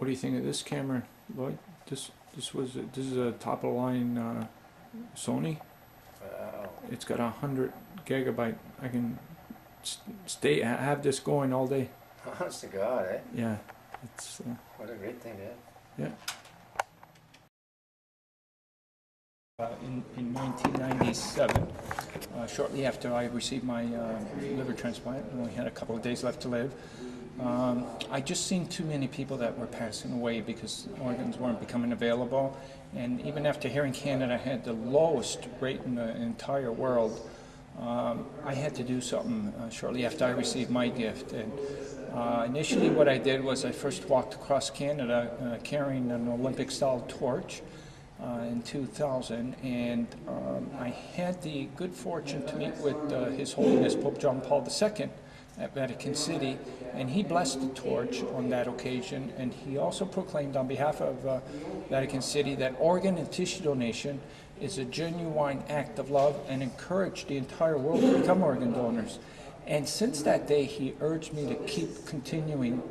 What do you think of this camera, Lloyd? This is a top of the line Sony. Wow. It's got 100 gigabyte. I can have this going all day. Honest to God, eh? Yeah, it's What a great thing to have. yeah. In 1997, shortly after I received my liver transplant, I only had a couple of days left to live. I just seen too many people that were passing away because organs weren't becoming available. And even after hearing Canada had the lowest rate in the entire world, I had to do something shortly after I received my gift. And initially what I did was I first walked across Canada carrying an Olympic-style torch in 2000, and I had the good fortune to meet with His Holiness Pope John Paul II at Vatican City, and he blessed the torch on that occasion, and he also proclaimed on behalf of Vatican City that organ and tissue donation is a genuine act of love, and encouraged the entire world to become organ donors. And since that day, he urged me to keep continuing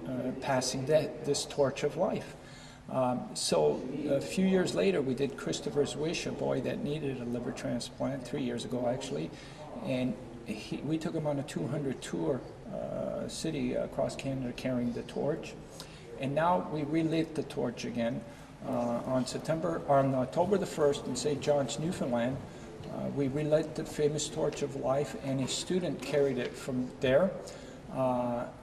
passing this torch of life. So a few years later, we did Kristopher's Wish, a boy that needed a liver transplant, 3 years ago actually, and we took him on a 200 tour city across Canada carrying the torch. And now we relit the torch again on October the 1st in St. John's, Newfoundland. We relit the famous torch of life, and a student carried it from there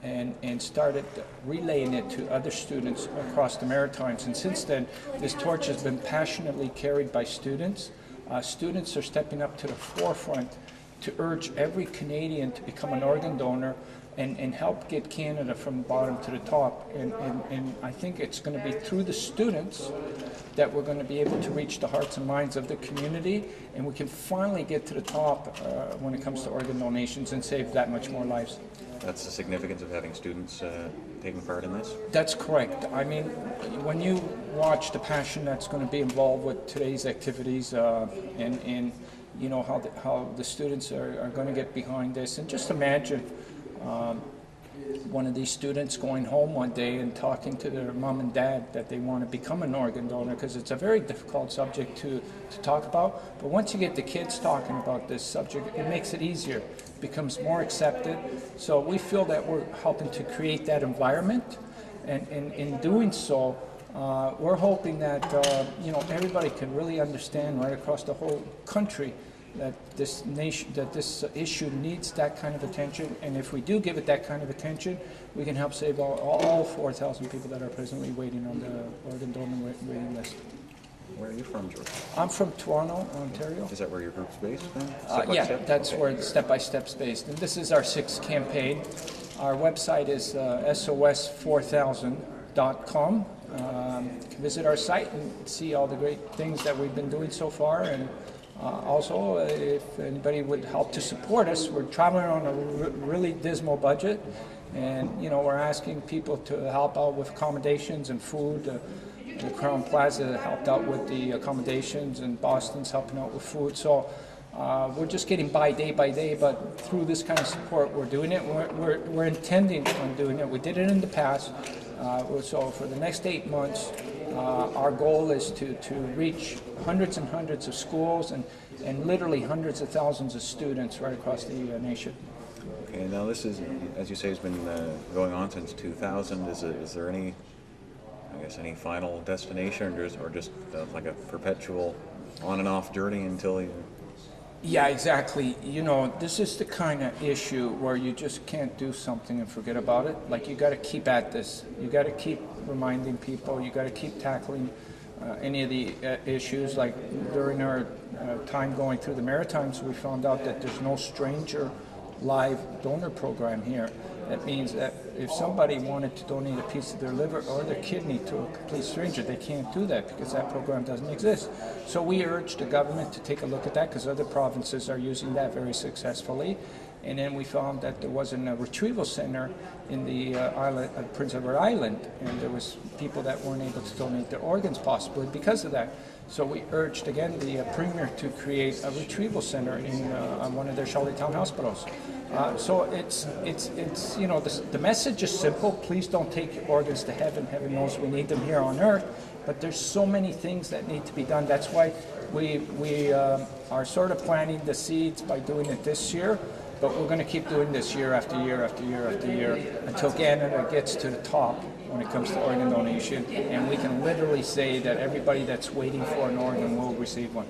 and started relaying it to other students across the Maritimes. And since then, this torch has been passionately carried by students. Students are stepping up to the forefront to urge every Canadian to become an organ donor and help get Canada from the bottom to the top. And I think it's going to be through the students that we're going to be able to reach the hearts and minds of the community, and we can finally get to the top when it comes to organ donations and save that much more lives. That's the significance of having students taking part in this? That's correct. I mean, when you watch the passion that's going to be involved with today's activities and you know how the students are going to get behind this, and just imagine one of these students going home one day and talking to their mom and dad that they want to become an organ donor, because it's a very difficult subject to talk about. But once you get the kids talking about this subject, it makes it easier, it becomes more accepted. So we feel that we're helping to create that environment, and in doing so, we're hoping that you know, everybody can really understand right across the whole country that this issue needs that kind of attention, and if we do give it that kind of attention, we can help save all 4,000 people that are presently waiting on the organ donor waiting list. Where are you from, George? I'm from Toronto, Ontario. Is that where your group's based then? Yeah, that's where the Step by Step's based, and this is our 6th campaign. Our website is SOS4000.com. You can visit our site and see all the great things that we've been doing so far, and also, if anybody would help to support us, we're traveling on a really dismal budget, and you know, we're asking people to help out with accommodations and food. The Crown Plaza helped out with the accommodations, and Boston's helping out with food. So we're just getting by day, but through this kind of support, we're doing it. We're intending on doing it. We did it in the past. So for the next 8 months, our goal is to reach hundreds and hundreds of schools and literally hundreds of thousands of students right across the nation. Okay, now this is, as you say, has been going on since 2000. Is there any, I guess, any final destination, or just like a perpetual on and off journey until you... Yeah, exactly. You know, this is the kind of issue where you just can't do something and forget about it. Like, you got to keep at this. You got to keep reminding people. You got to keep tackling any of the issues. Like during our time going through the Maritimes, we found out that there's no stranger live donor program here. That means that if somebody wanted to donate a piece of their liver or their kidney to a complete stranger, they can't do that because that program doesn't exist. So we urge the government to take a look at that, because other provinces are using that very successfully. And then we found that there wasn't a retrieval center in the island, Prince Edward Island, and there was people that weren't able to donate their organs possibly because of that. So we urged again the Premier to create a retrieval center in on one of their Charlottetown hospitals. So it's you know, the message is simple. Please don't take your organs to heaven. Heaven knows we need them here on earth. But there's so many things that need to be done. That's why we are sort of planting the seeds by doing it this year. But we're going to keep doing this year after year after year after year until Canada gets to the top when it comes to organ donation. And we can literally say that everybody that's waiting for an organ will receive one.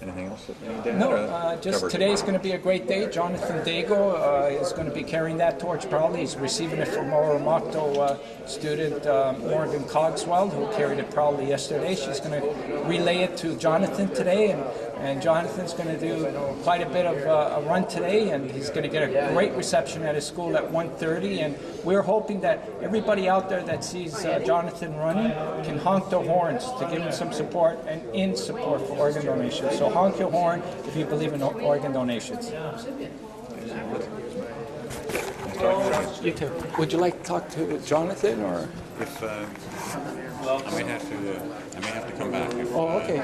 Anything else that you need to add? No, just today's going to be a great day. Jonathan Dago is going to be carrying that torch proudly. He's receiving it from our Mocto student Morgan Cogswell, who carried it proudly yesterday. She's going to relay it to Jonathan today, and Jonathan's going to do quite a bit of a run today, and he's going to get a great reception at his school at 1:30. And we're hoping that everybody out there that sees Jonathan running can honk their horns to give him some support and in support for organ donation. So honk your horn if you believe in organ donations. You too. Would you like to talk to Jonathan, or? If I may have to come back. Okay.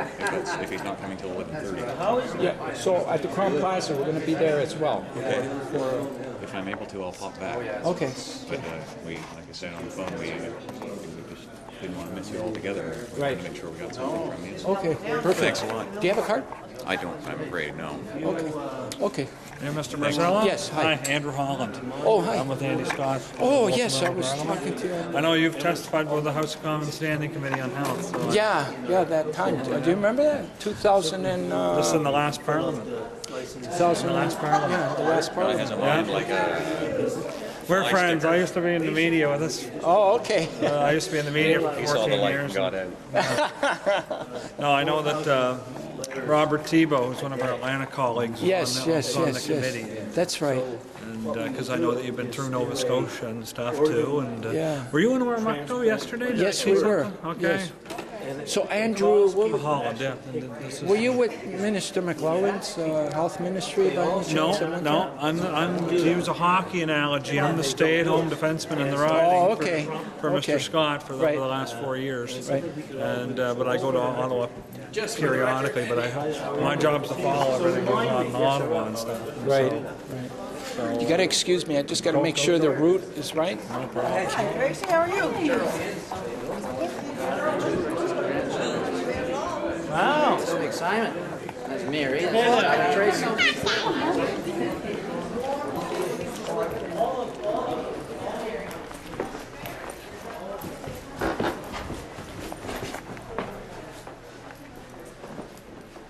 If he's not coming till 11:30. Yeah. So at the Crown Plaza, we're going to be there as well. Okay. If I'm able to, I'll pop back. Okay. But we, like I said on the phone, we just didn't want to miss you altogether. We Right. wanted to make sure we got something from you. Okay. Perfect. Thanks a lot. Do you have a card? I don't. I'm afraid no. Okay. Okay. Hey, Mr. Marcello? Yes, hi. Andrew Holland. Oh, hi. I'm with Andy Scott. Oh, Local yes, I member was Parliament. talking to you. I know you've testified with the House of Commons Standing Committee on Health. So Yeah, that time. Do you remember that? 2000 and... Just in the last Parliament. 2000, the last Parliament. Yeah, the last Probably Parliament. has a mind like a. We're Fly friends. sticker. I used to be in the media with us. Oh, okay. I used to be in the media for He saw 14 the light years. and got out. No, I know that Robert Thibault, who's one of our Atlanta colleagues, Yes, was on the committee. That's right. And because I know that you've been through Nova Scotia and stuff too. And Yeah. were you in Warmuckto yesterday? Did I Yes, see we were. something? Okay. Yes. So, Andrew, Holland, yeah. And this is- were you with Minister McLellan's health ministry by any chance? No. I'm to use a hockey analogy. I'm the stay-at-home defenseman in the riding. Oh, okay. For Okay. Mr. Scott for Right. the last 4 years. Right. And but I go to Ottawa periodically. But my job's to follow everything going on in Ottawa and stuff. Right. So, You got to excuse me. I just got to make sure the route is right. Hi, Tracy, how are you? Wow, that's big Simon. That's Mary. That's Tracy.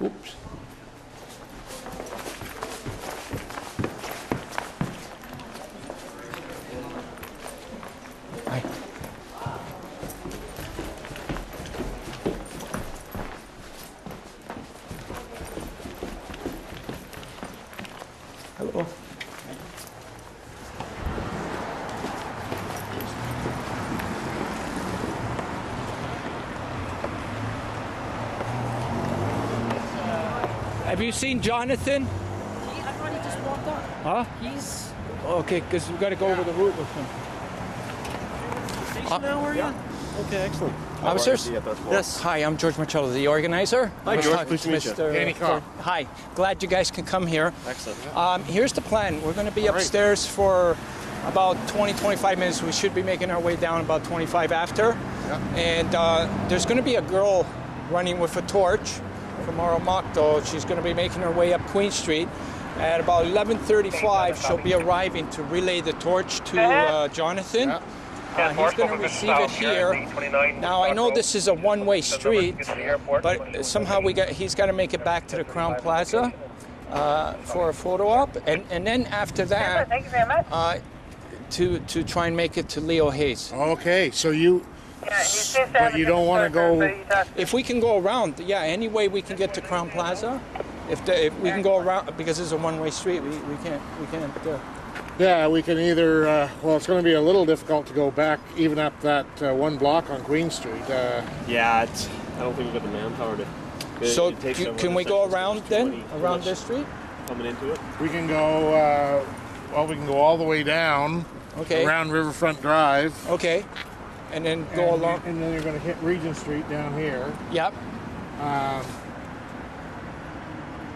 Oops. Hi. Hello. Have you seen Jonathan? I thought he just walked up. Huh? He's Okay, because we've got to go over the route with him. station now, are you? Okay, excellent. Officers? Yes. Hi, I'm George Marcello, the organizer. Hi, I was George. talking Pleased to meet you. Mr. Andy Carr. Hi. Glad you guys can come here. Excellent. Here's the plan. We're going to be upstairs for about 20, 25 minutes. We should be making our way down about 25 after. And there's going to be a girl running with a torch from Mocto. She's going to be making her way up Queen Street. At about 11:35, she'll be arriving to relay the torch to Jonathan. He's going to receive it here. Now, I know this is a one-way street, but somehow he's got to make it back to the Crown Plaza for a photo op. And then after that, to try and make it to Leo Hayes. Okay, so but you don't want to go. If we can go around, yeah, any way we can get to Crown Plaza. If we can go around, because it's a one-way street, we can't. Yeah, we can either. Well, it's going to be a little difficult to go back even up that one block on Queen Street. Yeah, I don't think we've got the manpower to. So can we go around then, around this street? coming into it? We can go, well, we can go all the way down Okay. around Riverfront Drive. Okay. And then go along. And then you're going to hit Regent Street down here. Yep. Um,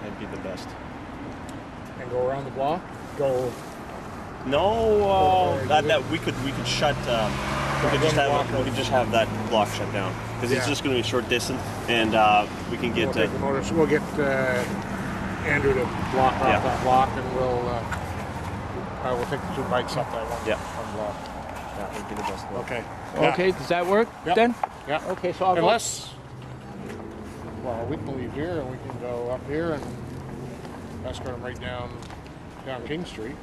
That'd be the best. and go around the block. Go. No, that we could shut. We could just have that block shut down because it's Yeah. just going to be a short distance, and we can get. We'll take the motor. So we'll get Andrew to block off that block, and we'll take the two bikes up that one block. That would be the best. Okay. Okay, does that work then? Yeah. Okay, so I'll Unless, well, we can leave here and we can go up here and escort them right down King Street.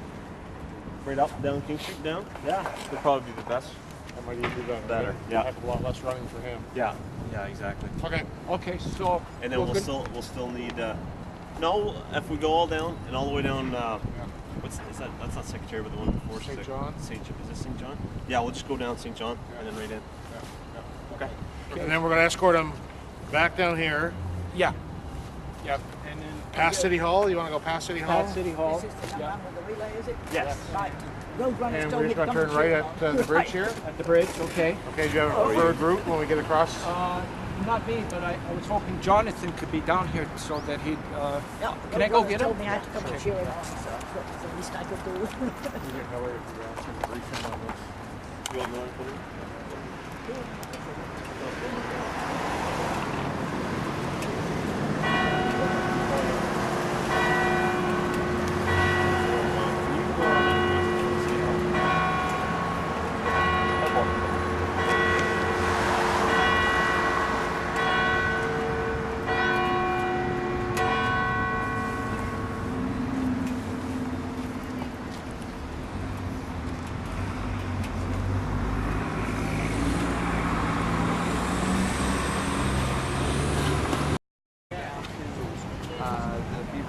Right up, down King Street, down. Yeah, would probably be the best. That might even be Better. Yeah. Heck of a lot less running for him. Yeah. Yeah, exactly. Okay. Okay, so And then we'll still need. No, if we go all down and all the way down. What's is that? That's not Secretary, but the one before St. John. Is this St. John? Yeah, we'll just go down St. John and then right in. Okay. And then we're going to escort him back down here, yeah. Yep. And then past City Hall. You want to go past City Hall? past City Hall. Yeah. The relay, is it? Yes. Right. Road runners And told we're me just to going to come turn right straight. at the bridge here. At the bridge, okay. Okay, do you have a preferred route when we get across? Not me, but I was hoping Jonathan could be down here so that he'd. Yeah, Can I go road runners get him? told me I had to come to cheer him on, so that's the least I could do. We get Hillary to brief him on this. You want another one?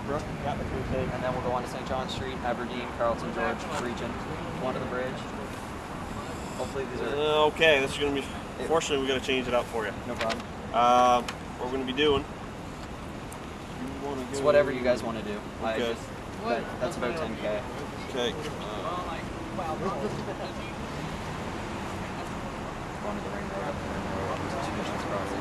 And then we'll go on to St. John Street, Aberdeen, Carlton, George, Regent, one to the bridge. Hopefully these are Okay, this is going to be. Fortunately, we got to change it up for you. no problem. What we're going to be doing. It's whatever you guys want to do. Okay. That's about 10K. Okay. Going to the ring road, two missions crossing.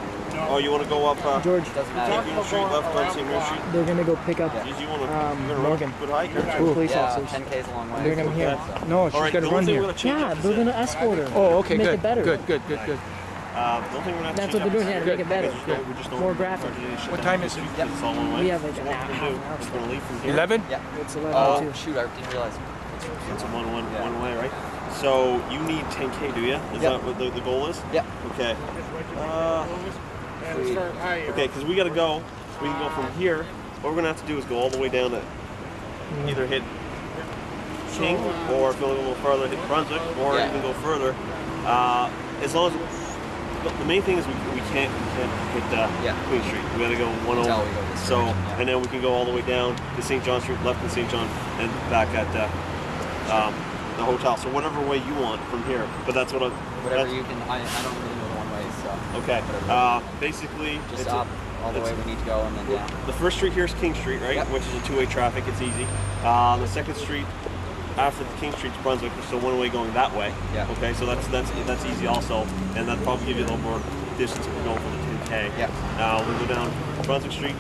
Oh, you want to go up George, Doesn't matter. Union Street left on St. Mary Street? they're gonna go pick up You want to Morgan. good hike? two police Yeah, officers. 10K is a long way. Bring them here. No, she's All right, got the to only run thing here. we're going to change Yeah, up is they're gonna escort her. Oh, okay, Make good. it better. Good. the only thing we're going to That's what they're doing here, to make it better. We just don't More graphic. What time is it? It's all one way. We have like So an what hour, we're half going an to hour. do is we're going to leave from here. 11? Yeah. It's 11 Oh, too. shoot, I didn't realize. It's a one way, right? So you need 10K, do you? Is that what the goal is? Yeah. Okay. And start higher. Okay, because we got to go. We can go from here. What we're going to have to do is go all the way down to either hit King, or if we want to go a little further, hit Brunswick, or Yeah. even go further. As long as the main thing is we can't hit Queen Street. We got to go one Until over. we go this So direction, yeah. and then we can go all the way down to St. John Street, left in St. John, and back at the hotel. So whatever way you want from here. But that's what Whatever you can. I don't really know the one way, so Okay. Basically, just it's up all the way we need to go and then down. the first street here is King Street, right? Yep. Which is a two-way traffic. It's easy. The second street after the King Street's Brunswick, so one way going that way. Yeah. Okay, so that's easy also, and that'll probably give you a little more distance if we're going for the 10K. Yeah. We'll go down Brunswick Street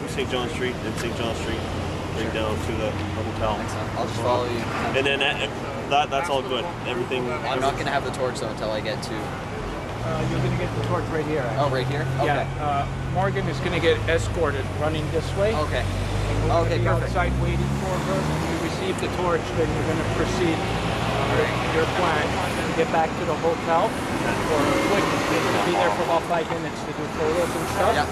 to St. John Street, and St. John Street right down to the hotel. Excellent. I'll just follow you. And then that's all good. Everything. I'm not gonna have the torch though until I get to. You're going to get the torch right here. Oh, right here. Okay. Yeah, Morgan is going to get escorted running this way. Okay. And we're going Okay, to be perfect. outside waiting for her. When you receive the torch, then you're going to proceed your plan and get back to the hotel for a quick. You're going to be there for about 5 minutes to do photos and stuff. Yeah.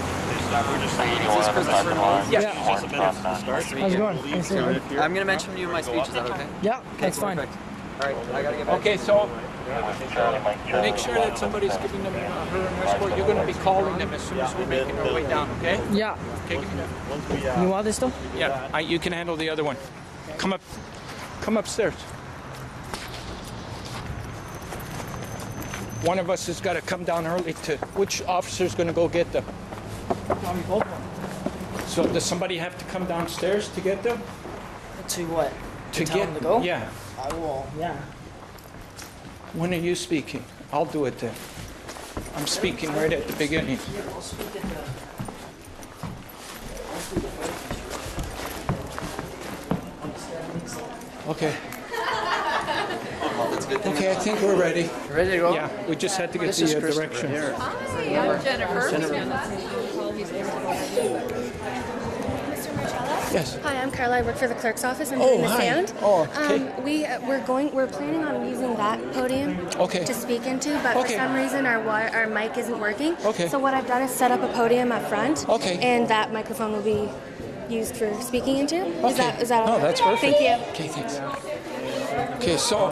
We're just Is this Kristopher Knowles? Yeah. just a minute to start. How's it going? Nice to meet you. I'm gonna mention you in my speech. Is that okay? Yeah, Okay, that's fine. perfect. All right, I gotta get back. Okay, so make sure that somebody's giving them her an escort. You're going to be calling them as soon as we're making our way down, okay? Yeah. Okay, give me that. You want this still? Yeah, you can handle the other one. Come upstairs. One of us has got to come down early to. Which officer's going to go get them? So does somebody have to come downstairs to get them? To what? To tell get them to go? Yeah. I will, yeah. When are you speaking? I'll do it then. I'm speaking right at the beginning. Yeah, I'll speak at the... Okay. Okay, I think we're ready. Ready to go? Yeah, we just had to get This is the Kristopher. directions. Hi, I'm Jennifer. Mr. Marcello? Yes. Hi, I'm Carla. I work for the clerk's office. I'm Oh, doing the hi. stand. Oh, okay. We're planning on using that podium Okay. to speak into, but Okay. for some reason our mic isn't working. Okay. So what I've done is set up a podium up front. Okay. And that microphone will be used for speaking into. Okay. Is that No, okay? that's perfect. Thank you. Okay, thanks. Okay, so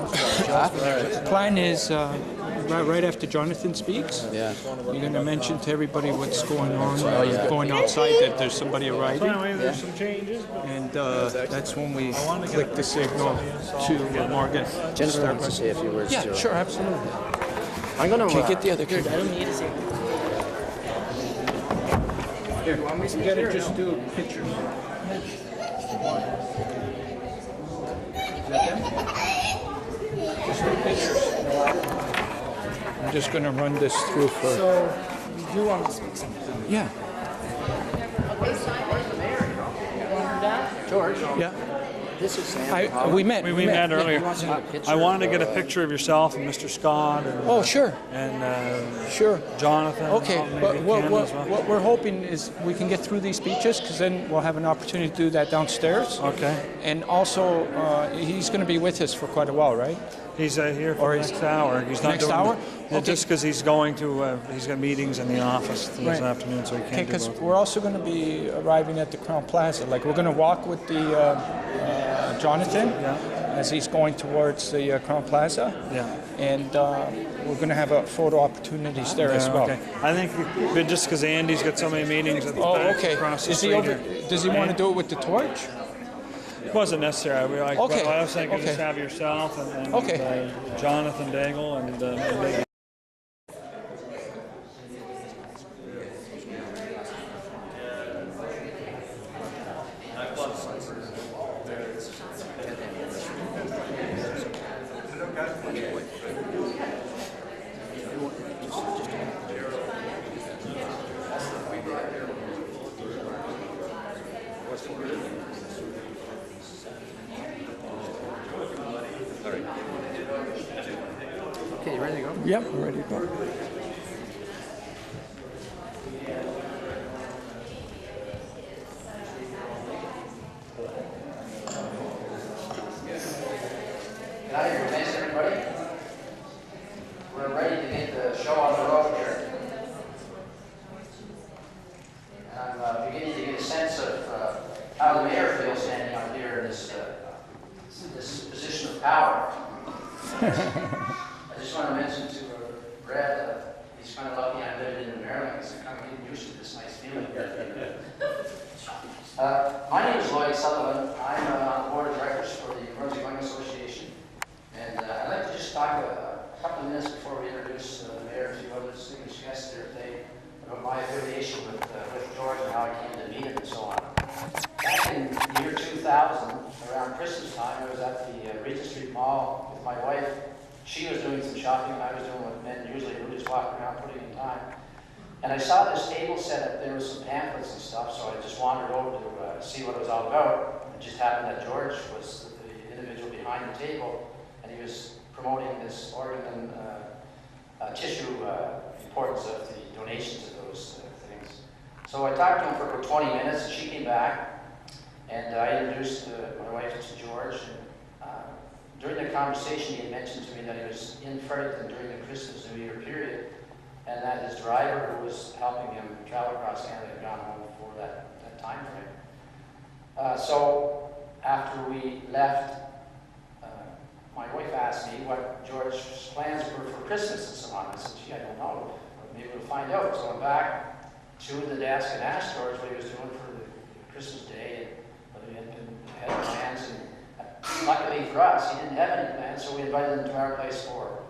plan is right after Jonathan speaks. Yeah. You're going to mention to everybody what's going on, going outside, that there's somebody arriving. There's some changes. And that's when we click the signal to Morgan. Jennifer wants to say a few words Yeah, too. sure, absolutely. I'm gonna... Okay, get the other Here, I camera. don't need to say... Here, you gotta just do pictures. Just do pictures. I'm just gonna run this through for. So, you do want to speak something? Yeah. George? Yeah. This is Sam. We met. We met earlier. He wants to get a picture I wanted to get a of, picture of yourself and Mr. Scott and, Oh, sure, and Jonathan. Okay, maybe but Ken what as well. we're hoping is we can get through these speeches, because then we'll have an opportunity to do that downstairs. Okay. And also, he's going to be with us for quite a while, right? He's here Or for the is- next hour. He's not Next doing hour? Yeah, Okay. just because he's going to, he's got meetings in the office this Right. afternoon, so he Okay, can't do because both. we're also going to be arriving at the Crown Plaza. Like, we're going to walk with the Jonathan as he's going towards the Crown Plaza. Yeah. And we're going to have photo opportunities there as well. Okay. I think just because Andy's got so many meetings at the Oh, back okay. across the Is he street over? here. Does he want to do it with the torch? It wasn't necessary. Okay. I was thinking just Okay. have yourself and Okay. Jonathan Daigle and maybe. Okay, you ready to go? Yep, we're ready to go. Thanks, everybody. We're ready to get the show on the road here. And I'm beginning to get a sense of how the mayor feels standing out here in this position of power. I just want to mention to Brad, he's kind of lucky I lived in Maryland, because I'm kind of getting used to this nice feeling. My name is Lloyd Sullivan. I'm on the board of directors for the Emergency Going Association. And I'd like to just talk a couple of minutes before we introduce the mayor and a few other distinguished guests here today about my affiliation with George and how I came to meet him and so on. Back in the year 2000, around Christmas time, I was at the Regent Street Mall with my wife. She was doing some shopping, and I was doing what men usually do, just walking around putting in time. And I saw this table set up there with some pamphlets and stuff, so I just wandered over to see what it was all about. It just happened that George was the individual behind the table, and he was promoting this organ and tissue importance of the donations of those things. So I talked to him for about 20 minutes, and she came back, and I introduced my wife to George. And, during the conversation, he had mentioned to me that he was in Fredericton during the Christmas New Year period, and that his driver, who was helping him travel across Canada, had gone home for that time frame. So after we left, my wife asked me what George's plans were for Christmas and so on. I said, gee, I don't know, but maybe we'll find out. So I went back to the desk and asked George what he was doing for the Christmas day, and whether he had plans. And luckily for us, he didn't have any plans, so we invited him to our place for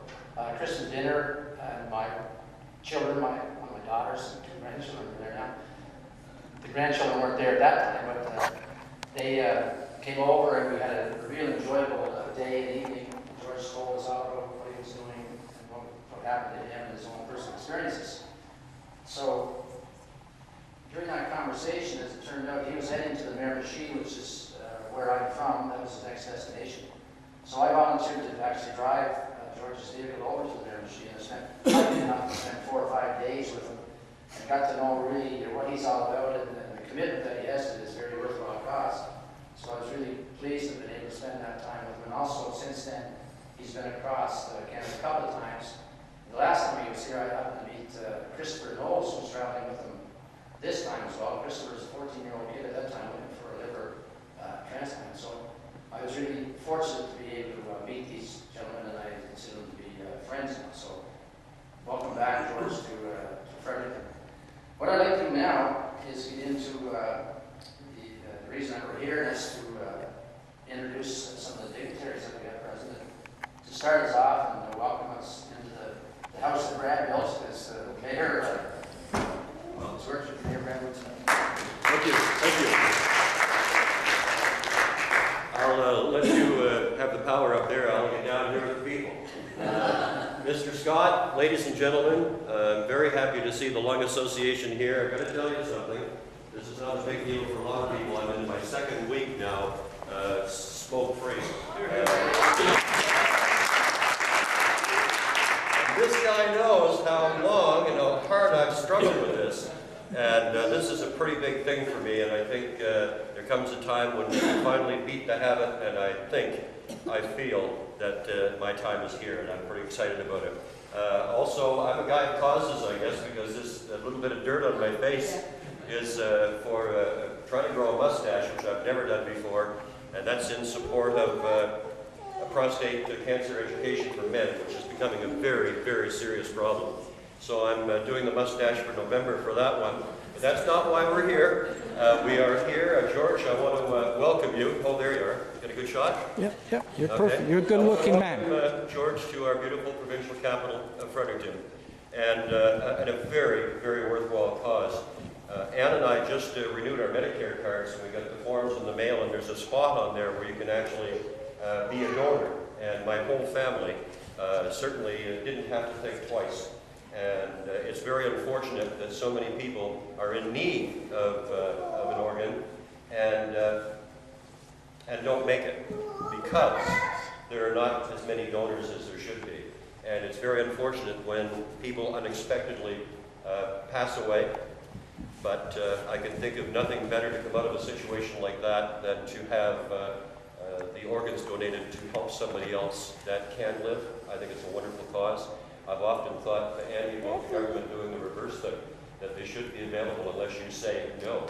Christmas dinner. And my children, one of my daughters and two grandchildren are there now. the grandchildren weren't there at that time, but they came over and we had a real enjoyable day and evening. George told us all about what he was doing and what happened to him and his own personal experiences. So during that conversation, as it turned out, he was heading to the Miramichi, which is where I'm from. That was the next destination. So I volunteered to actually drive George's vehicle over to the Miramichi and spent 4 or 5 days with him and got to know really what he's all about and the commitment that he has to this very worthwhile cause. So I was really pleased to have been able to spend that time with him. And also, since then, he's been across Canada a couple of times. The last time he was here, I happened to meet Kristopher Knowles, who was traveling with him this time as well. Kristopher was a 14-year-old kid at that time looking for a liver transplant. So I was really fortunate to be able to meet these gentlemen, and I consider them to be friends now. So welcome back, George, to Fredericton. What I'd like to do now is get into the reason that we're here, and is to introduce some of the dignitaries that we have present. To start us off and welcome us into the house that Brad built, as the mayor, his worship, Mayor Brad Woodson. Thank you. Thank you. I'll let you have the power up there. I'll get down here with the people. Mr. Scott, ladies and gentlemen, I'm very happy to see the Lung Association here. I've got to tell you something. This is not a big deal for a lot of people. I'm in my second week now, smoke-free. This guy knows how long and how hard I've struggled with this. And this is a pretty big thing for me, and I think there comes a time when we finally beat the habit, and I feel that my time is here, and I'm pretty excited about it. Also, I'm a guy of causes, I guess, because this little bit of dirt on my face is for trying to grow a mustache, which I've never done before, and that's in support of prostate cancer education for men, which is becoming a very, very serious problem. So I'm doing the mustache for November for that one. But that's not why we're here. We are here. George, I want to welcome you. Oh, there you are. Get a good shot? Yep, you're okay. perfect. You're a good-looking man. Welcome, George, to our beautiful provincial capital of Fredericton, and a very, very worthwhile cause. Ann and I just renewed our Medicare cards, and we got the forms in the mail, and there's a spot on there where you can actually be a donor. And my whole family certainly didn't have to think twice. And it's very unfortunate that so many people are in need of an organ and don't make it because there are not as many donors as there should be. And it's very unfortunate when people unexpectedly pass away. But I can think of nothing better to come out of a situation like that than to have the organs donated to help somebody else that can live. I think it's a wonderful cause. I've often thought, Andy, about the government doing the reverse thing, that they should be available unless you say no.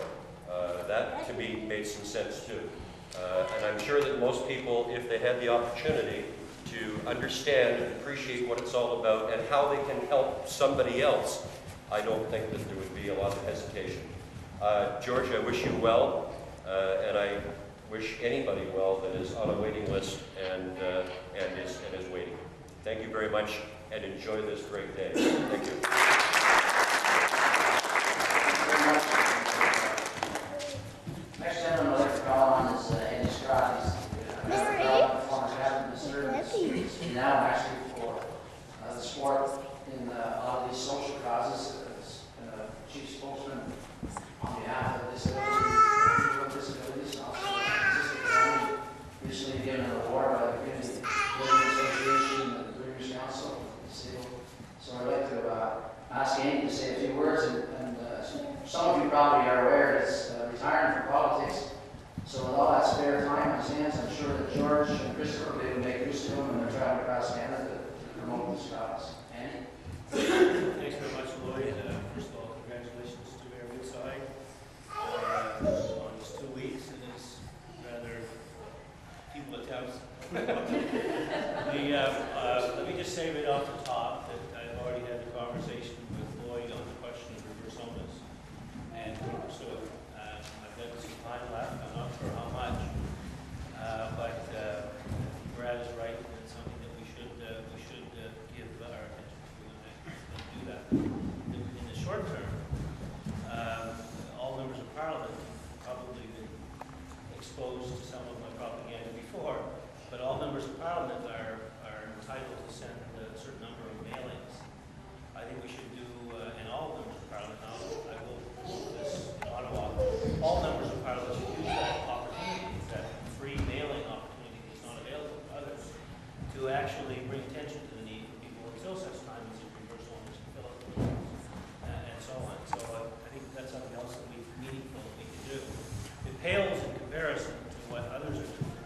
That, to me, made some sense, too. And I'm sure that most people, if they had the opportunity to understand and appreciate what it's all about and how they can help somebody else, I don't think that there would be a lot of hesitation. George, I wish you well, and I wish anybody well that is on a waiting list and is waiting. Thank you very much, and enjoy this great day. Thank you. Next gentleman I'd like to call on is Andy Scott. He's former captain of the service. He's now actually for the sport in a lot of these social causes as chief spokesman on behalf of disabilities and also recently given an award by the Community Living Association and the Brewers Council. So I'd like to ask Andy to say a few words, and some of you probably are aware that he's retiring from politics. So with all that spare time on his hands, I'm sure that George and Kristopher will be able to make use of him when they're traveling across Canada to promote this cause. Andy? Thanks very much, Lloyd. First of all, congratulations to Mayor Woodside on his 2 weeks and his rather people attempts. Let me just say right off the top that I've already had a conversation with Lloyd on the question of reverse illness, and we'll pursue it. I've got some time left. I'm not sure how much, but Brad is right. It's something that we should give our attention to, and I do that. In so on. So I think that's something else that we meaningful that we can do. It pales in comparison to what others are doing,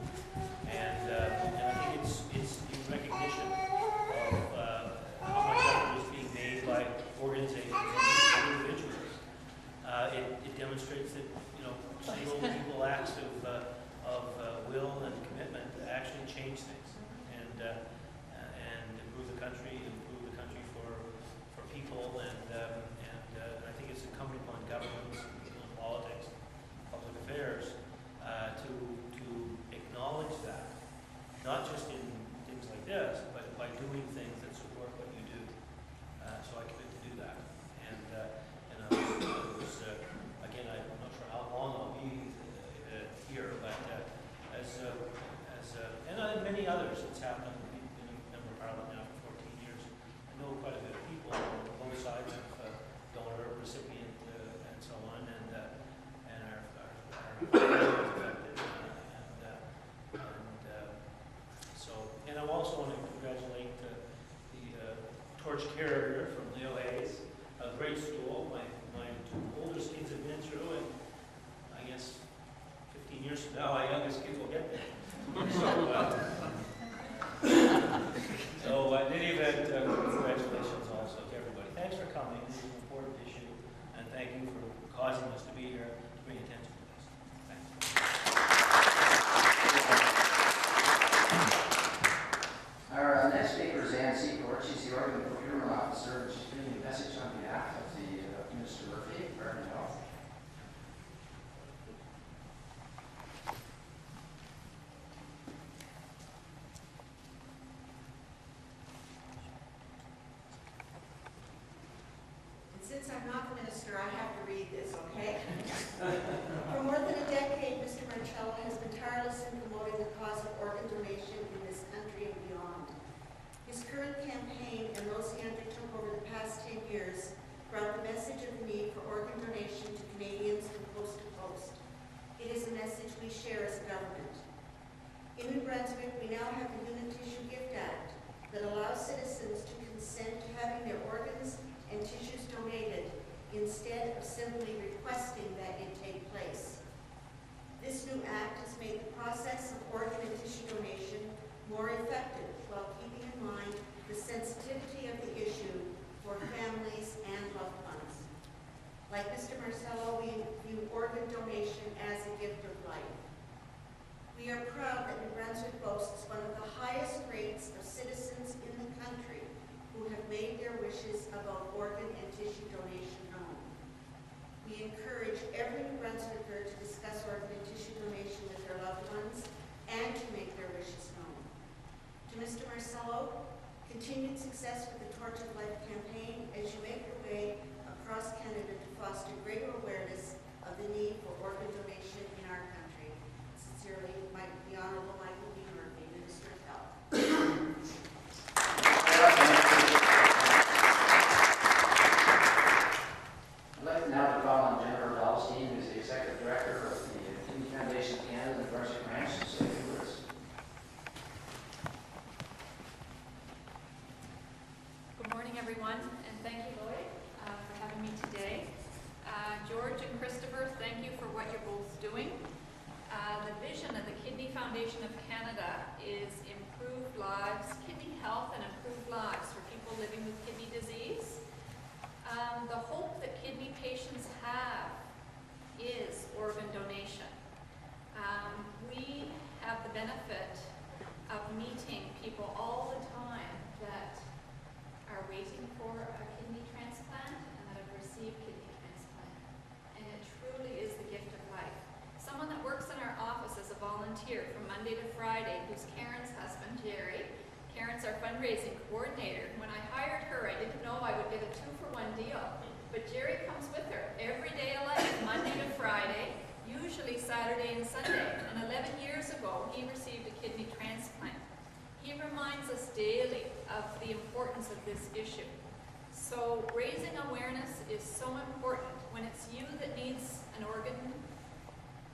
and I think it's in recognition of how much effort is being made by organizations and individuals. It demonstrates that single people acts of will and commitment to actually change things and improve the country for people, and I think it's incumbent upon governments, politics, public affairs to acknowledge that, not just in things like this, but by doing things that support what you do. So I commit to do that, and I was again, I'm not sure how long I'll be here, but and many others, it's happened. I've been a member of Parliament now for 14 years. I know quite a bit of people on both sides of donor, recipient, and so on, and are affected. So, and I also want to congratulate the torch carrier from Leo Hayes, a great school. My two oldest kids have been through, and I guess 15 years from now, my youngest kids will get there. So in any event, congratulations also to everybody. Thanks for coming. This is an important issue, and thank you for causing us to be here to bring attention to this. Thanks. Our next speaker is Ann Secord. She's the Oregon Procurement Officer, and she's bringing a message on behalf of the Minister Murphy, Department of Health. Since I'm not the minister, I have to read this, okay? For more than a decade, Mr. Marcello has been tireless in promoting the cause of organ donation in this country and beyond. His current campaign and those he undertook over the past 10 years brought the message of the need for organ donation to Canadians from coast to coast. It is a message we share as a government. In New Brunswick, we now have the Human Tissue Gift Act that allows citizens to consent to having their organs and tissues donated instead of simply requesting that it take place. This new act has made the process of organ and tissue donation more effective while keeping in mind the sensitivity of the issue for families and loved ones. Like Mr. Marcello, we view organ donation as a gift of life. We are proud that New Brunswick boasts one of the highest rates of citizens in the country who have made their wishes about organ and tissue donation known. We encourage every New Brunswicker to discuss organ and tissue donation with their loved ones and to make their wishes known. To Mr. Marcello, continued success with the Torch of Life campaign as you make your way across Canada to foster greater awareness of the need for organ donation in our country. Sincerely, the Honourable Michael B. Murphy, Minister of Health. I'd like now to call on Jennifer Dahlstein, who's the Executive Director of the Kidney Foundation of Canada and Brunswick Branch, to say a few words. Good morning, everyone, and thank you, Lloyd, for having me today. George and Kristopher, thank you for what you're both doing. The vision of the Kidney Foundation of Canada is improved lives, kidney health, and improved lives for people living with kidney disease. The hope that kidney patients have is organ donation. We have the benefit of meeting people all the time that are waiting for a kidney transplant and that have received kidney transplant. And it truly is the gift of life. Someone that works in our office as a volunteer from Monday to Friday, who's Karen's husband, Jerry. Karen's our fundraising coordinator. When I hired her, I didn't know I would get a 2-for-1 deal. But Jerry comes with her every day of life, Monday to Friday, usually Saturday and Sunday. And 11 years ago, he received a kidney transplant. He reminds us daily of the importance of this issue. So raising awareness is so important. When it's you that needs an organ,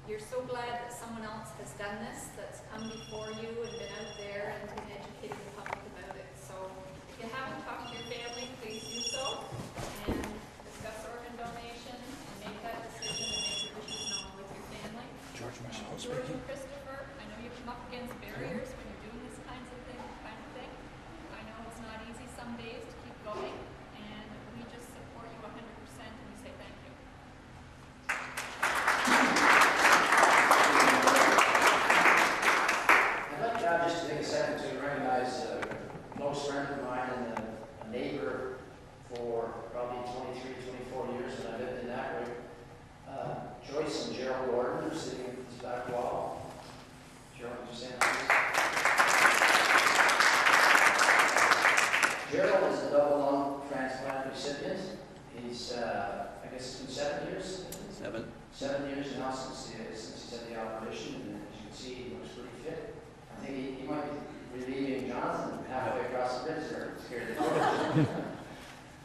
you're so glad that someone else has done this, that's come before you and been out there and been educating the public about it. So if you haven't talked to your family, please do so and discuss organ 7 years now since he's had the operation, and as you can see, he looks pretty fit. I think he might be relieving Jonathan halfway across the bridge there, scared of the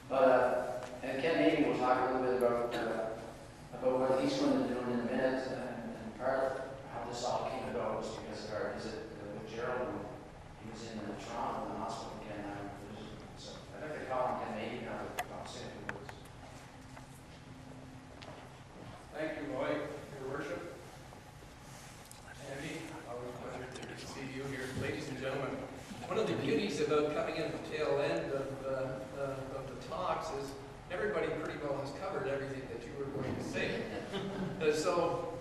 But, and Ken maybe will talk a little bit about what he's going to do in a minute, and part of how this all came about was because of our visit with Gerald. He was in Toronto in the hospital again. So I'd like to call on Ken maybe now to say a few words. Thank you, Lloyd, Your Worship. Andy, always a pleasure to see you here. Ladies and gentlemen, one of the beauties about coming in the tail end of the talks is everybody pretty well has covered everything that you were going to say. So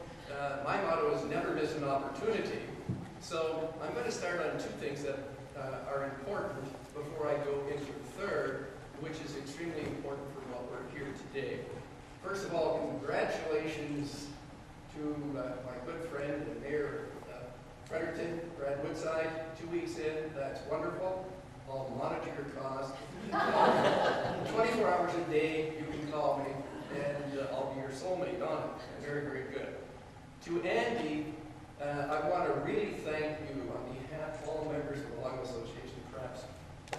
my motto is never miss an opportunity. So I'm going to start on two things that are important before I go into the third, which is extremely important for what we're here today. First of all, congratulations to my good friend and Mayor Fredericton, Brad Woodside. 2 weeks in, that's wonderful. I'll monitor your cost. 24 hours a day, you can call me, and I'll be your soulmate on it. Very, very good. To Andy, I want to really thank you on behalf of all members of the Lung Association, perhaps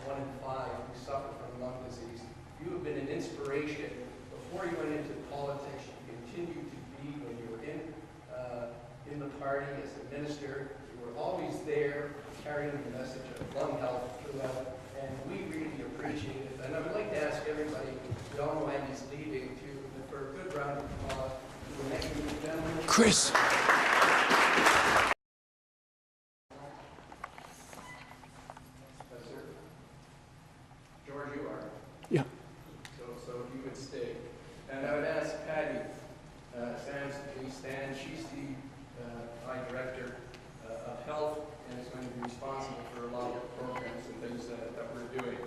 1 in 5 who suffer from lung disease. You have been an inspiration. Before you went into politics, you continued to be when you were in the party as a minister. You were always there carrying the message of lung health throughout, and we really appreciate it. And I would like to ask everybody, we all know Andy's leaving, for a good round of applause to the next gentleman. Chris. George, you are? Yeah. So you would stay. And I would ask Patty Sands to please stand. She's the High Director of Health and is going to be responsible for a lot of programs and things that we're doing.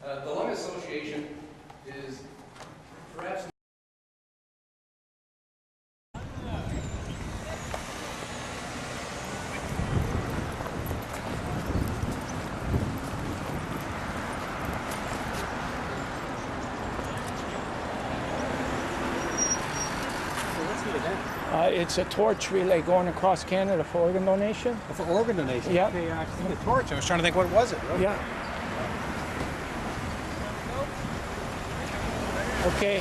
The Lung Association is perhaps It's a torch relay going across Canada for organ donation. For organ donation? Yeah. Okay, I've seen the torch. I was trying to think what was it. Really? Yeah. Okay.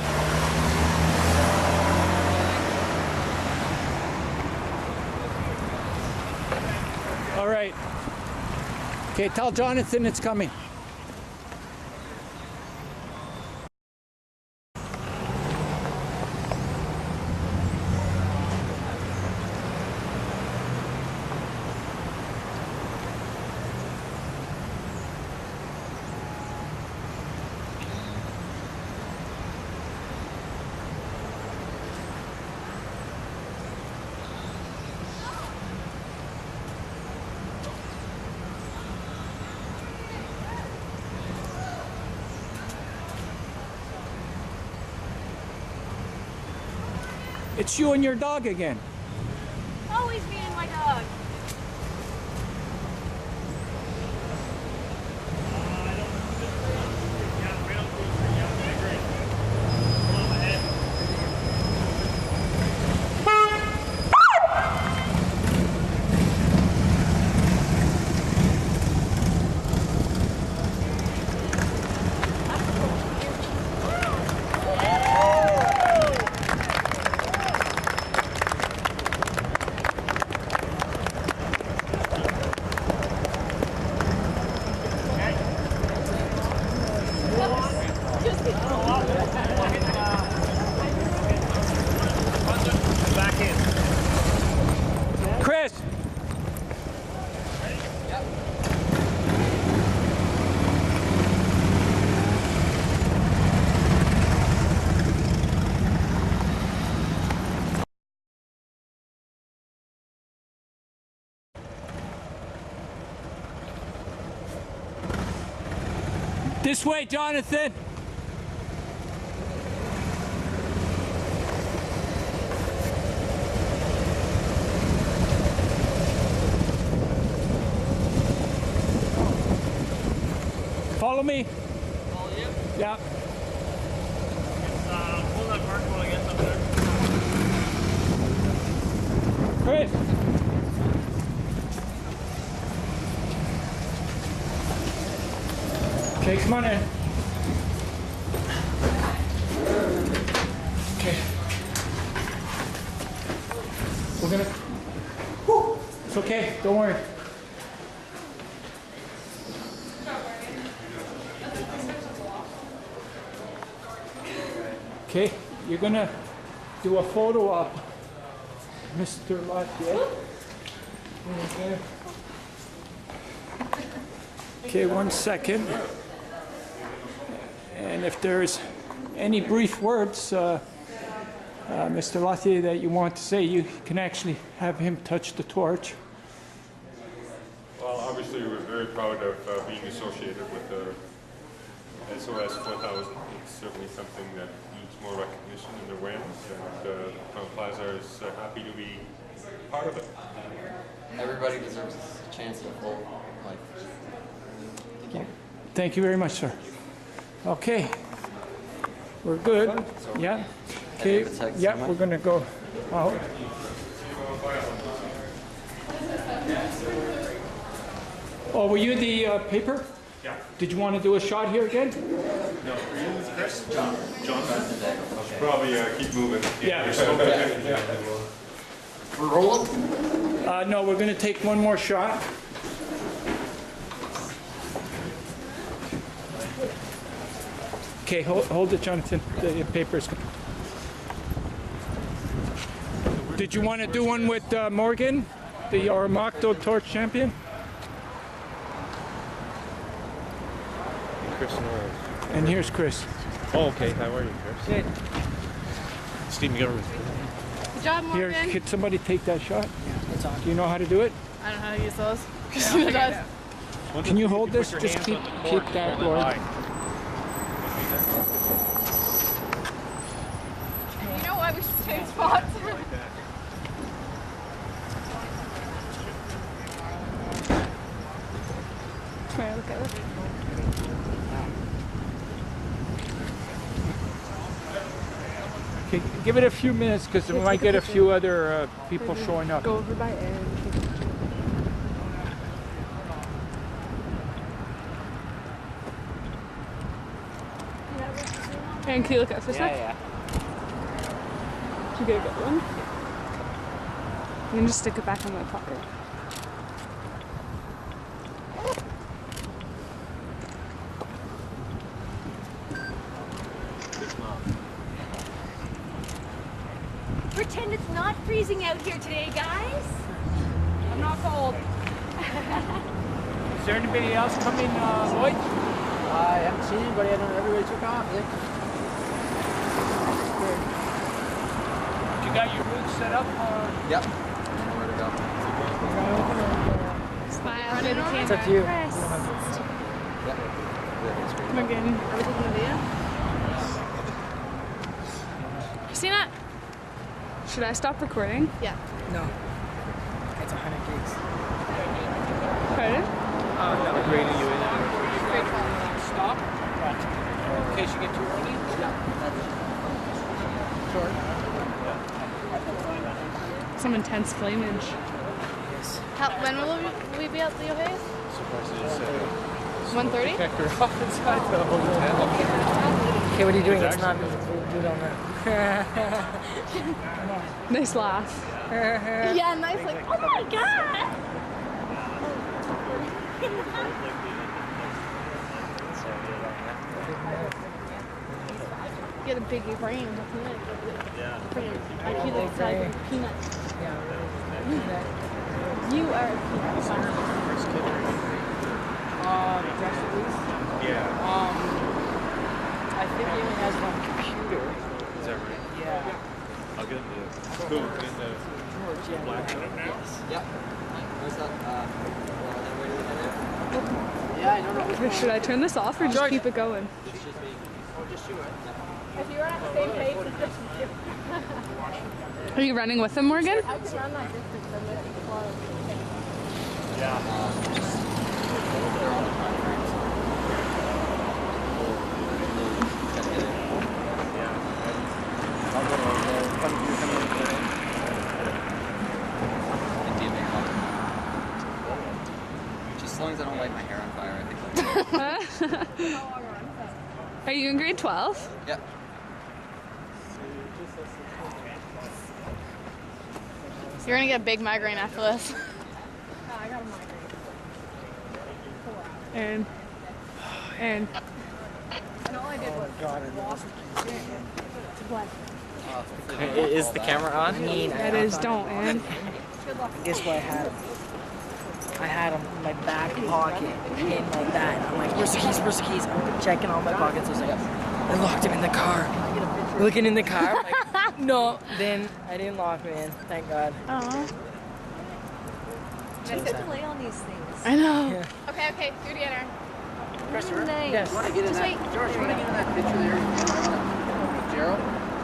All right. Okay, tell Jonathan it's coming. It's you and your dog again. Always me and my dog. Chris. This way, Jonathan. Follow me. Follow you? Yeah. Pull that park while I get up there. come on in. Okay. We're gonna. Whew, it's okay. Don't worry. Okay, you're gonna do a photo op, Mr. Lafayette. Okay, 1 second. And if there's any brief words, Mr. Lafayette, that you want to say, you can actually have him touch the torch. Well, obviously we're very proud of being associated with the SOS4000. It's certainly something that needs more recognition and awareness, and Crown Plaza is happy to be part of it. Everybody deserves a chance at a full life. Thank you. Thank you very much, sir. Okay, we're good. Yeah. Okay. Yeah, we're gonna go out. Oh, were you the paper? Yeah. Did you want to do a shot here again? No. Chris? John. Probably keep moving. Yeah. We're rolling? No, we're going to take one more shot. Okay, hold it, Jonathan. The papers. Did you want to do one with Morgan, the Armacto Torch Champion? Chris Knowles. And here's Chris. Oh, okay. How are you, Chris? Good. Stephen Government. Good job, Morgan. Here, could somebody take that shot? Yeah, it's on. Do you know how to do it? I don't know how to use those. Christina does. Can you hold this? Just keep that going. You know what? We should change spots. Can I look at it? Okay, give it a few minutes because we might get a few other people showing up. Go over by Aaron. Aaron, can you look at this one? Yeah. Did you get a good one? You can just stick it back in my pocket. Pretend it's not freezing out here today, guys. I'm not cold. Is there anybody else coming, Lloyd? I haven't seen anybody. I don't know. Everybody took off. You got your route set up? Yep. I know where to go. Smile for the camera. It's up to you. Morgan, are we taking a video? Christina? Should I stop recording? Yeah. No. It's 100 gigs. Pardon? No. We're grading you in. Stop. In case you get too early? Sure. Some intense flamage. Yes. When will we be at the O'Hays? 1:30? Okay, what are you doing? It's not me. We don't know. Nice laugh. Yeah, nice, like, oh my god! Get a bigger brain, doesn't it? Yeah. Like he looks like a peanut. You are a peanut. First kid. Press release? Yeah. I think he only has one computer. Is that right? Yeah. I'll get the cool in the George, yeah. black one now. Yep. Where's that? Yeah, I don't know. Should I turn this off or just keep it going? If you run at the same pace, it's just you. Are you running with them, Morgan? I can run that distance and let it flow. Just as long as I don't light my hair on fire, I think that's Are you in grade 12? Yeah. You're gonna get a big migraine after this. I got a migraine. And all I did was walk to black. Is the camera on? It is, don't, man. Guess what I had? I had them in my back pocket, hidden like that. I'm like, where's the keys? Where's the keys? I'm checking all my pockets. I was like, I locked him in the car. Looking in the car, I'm like, no. Then I didn't lock him in. Thank God. Aww. I have to play on these things. I know. Yeah. Okay, do it again, Aaron. Christopher? Nice. Yes. You want to get in Just that? wait. George, you want to get in that picture there? Gerald?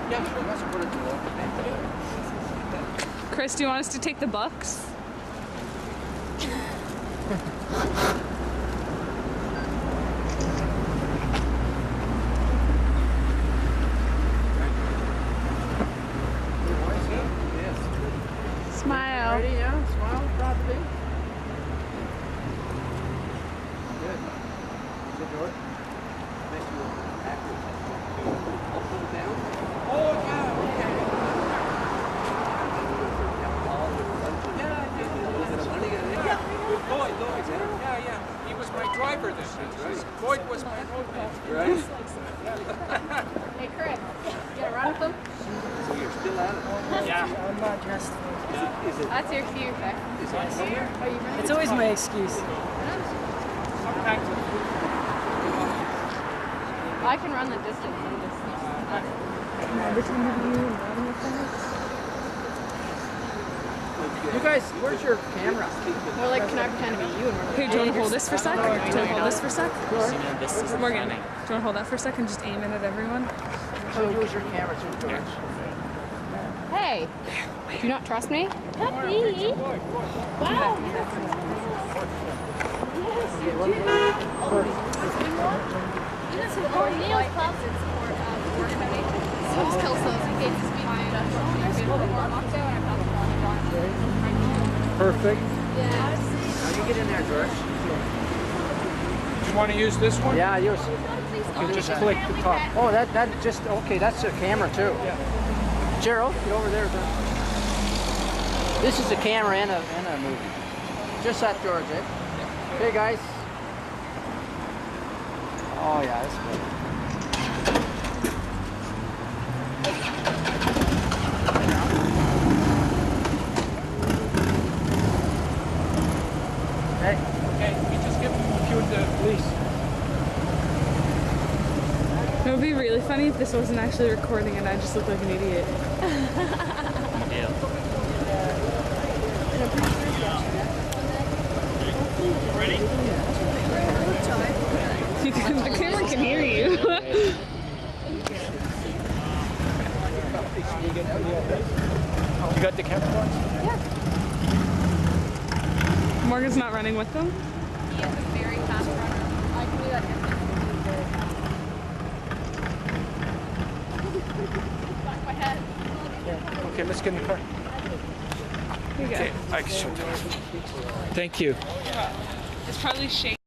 Yeah, sure. Let's put it to Chris, do you want us to take the books? Smile. Ready? Yeah. Smile. Proud to be. Good. Good, George. Thank you. Active. I'll put it down. Oh, yeah. Boyd, yeah. He was my driver this week. Boyd was my roadman. Right? Hey, Chris, you gonna run with them? So you're still at it? Yeah. I'm not dressed. Is it? That's your excuse, eh? Is it somewhere? Are you ready? It's always my excuse. I can run the distance. You guys, where's your camera? Or like, can I pretend to be you? Okay, do you want to hold this for a sec? Do you want to hold this for a sec? Morgan, do you want to hold that for a sec and just aim it at everyone? So who's your camera too, George? Hey, do you not trust me? Puppy! Wow! Perfect. Now you get in there, George. You want to use this one? Yeah, yours. Okay, just click the top. Oh, that just, okay, that's the camera too. Yeah. Gerald, get over there. This is a camera and a movie. Just that, George, eh? Okay, guys. Oh, yeah, that's good. Okay. Okay, you just give them a cue to the police. It would be really funny if this wasn't actually recording and I just looked like an idiot. Ready? The camera can hear you. You got the camera on? Yeah. Morgan's not running with them? He is a very fast runner. I can do that distance. Back my head. Okay, let's get in the car. Here you go. Okay, I can show you. Thank you. It's probably shaking.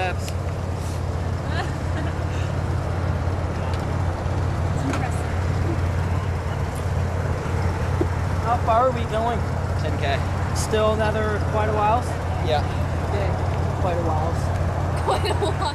steps. How far are we going? 10K. Still another quite a while? Yeah. Okay, quite a while. Quite a while.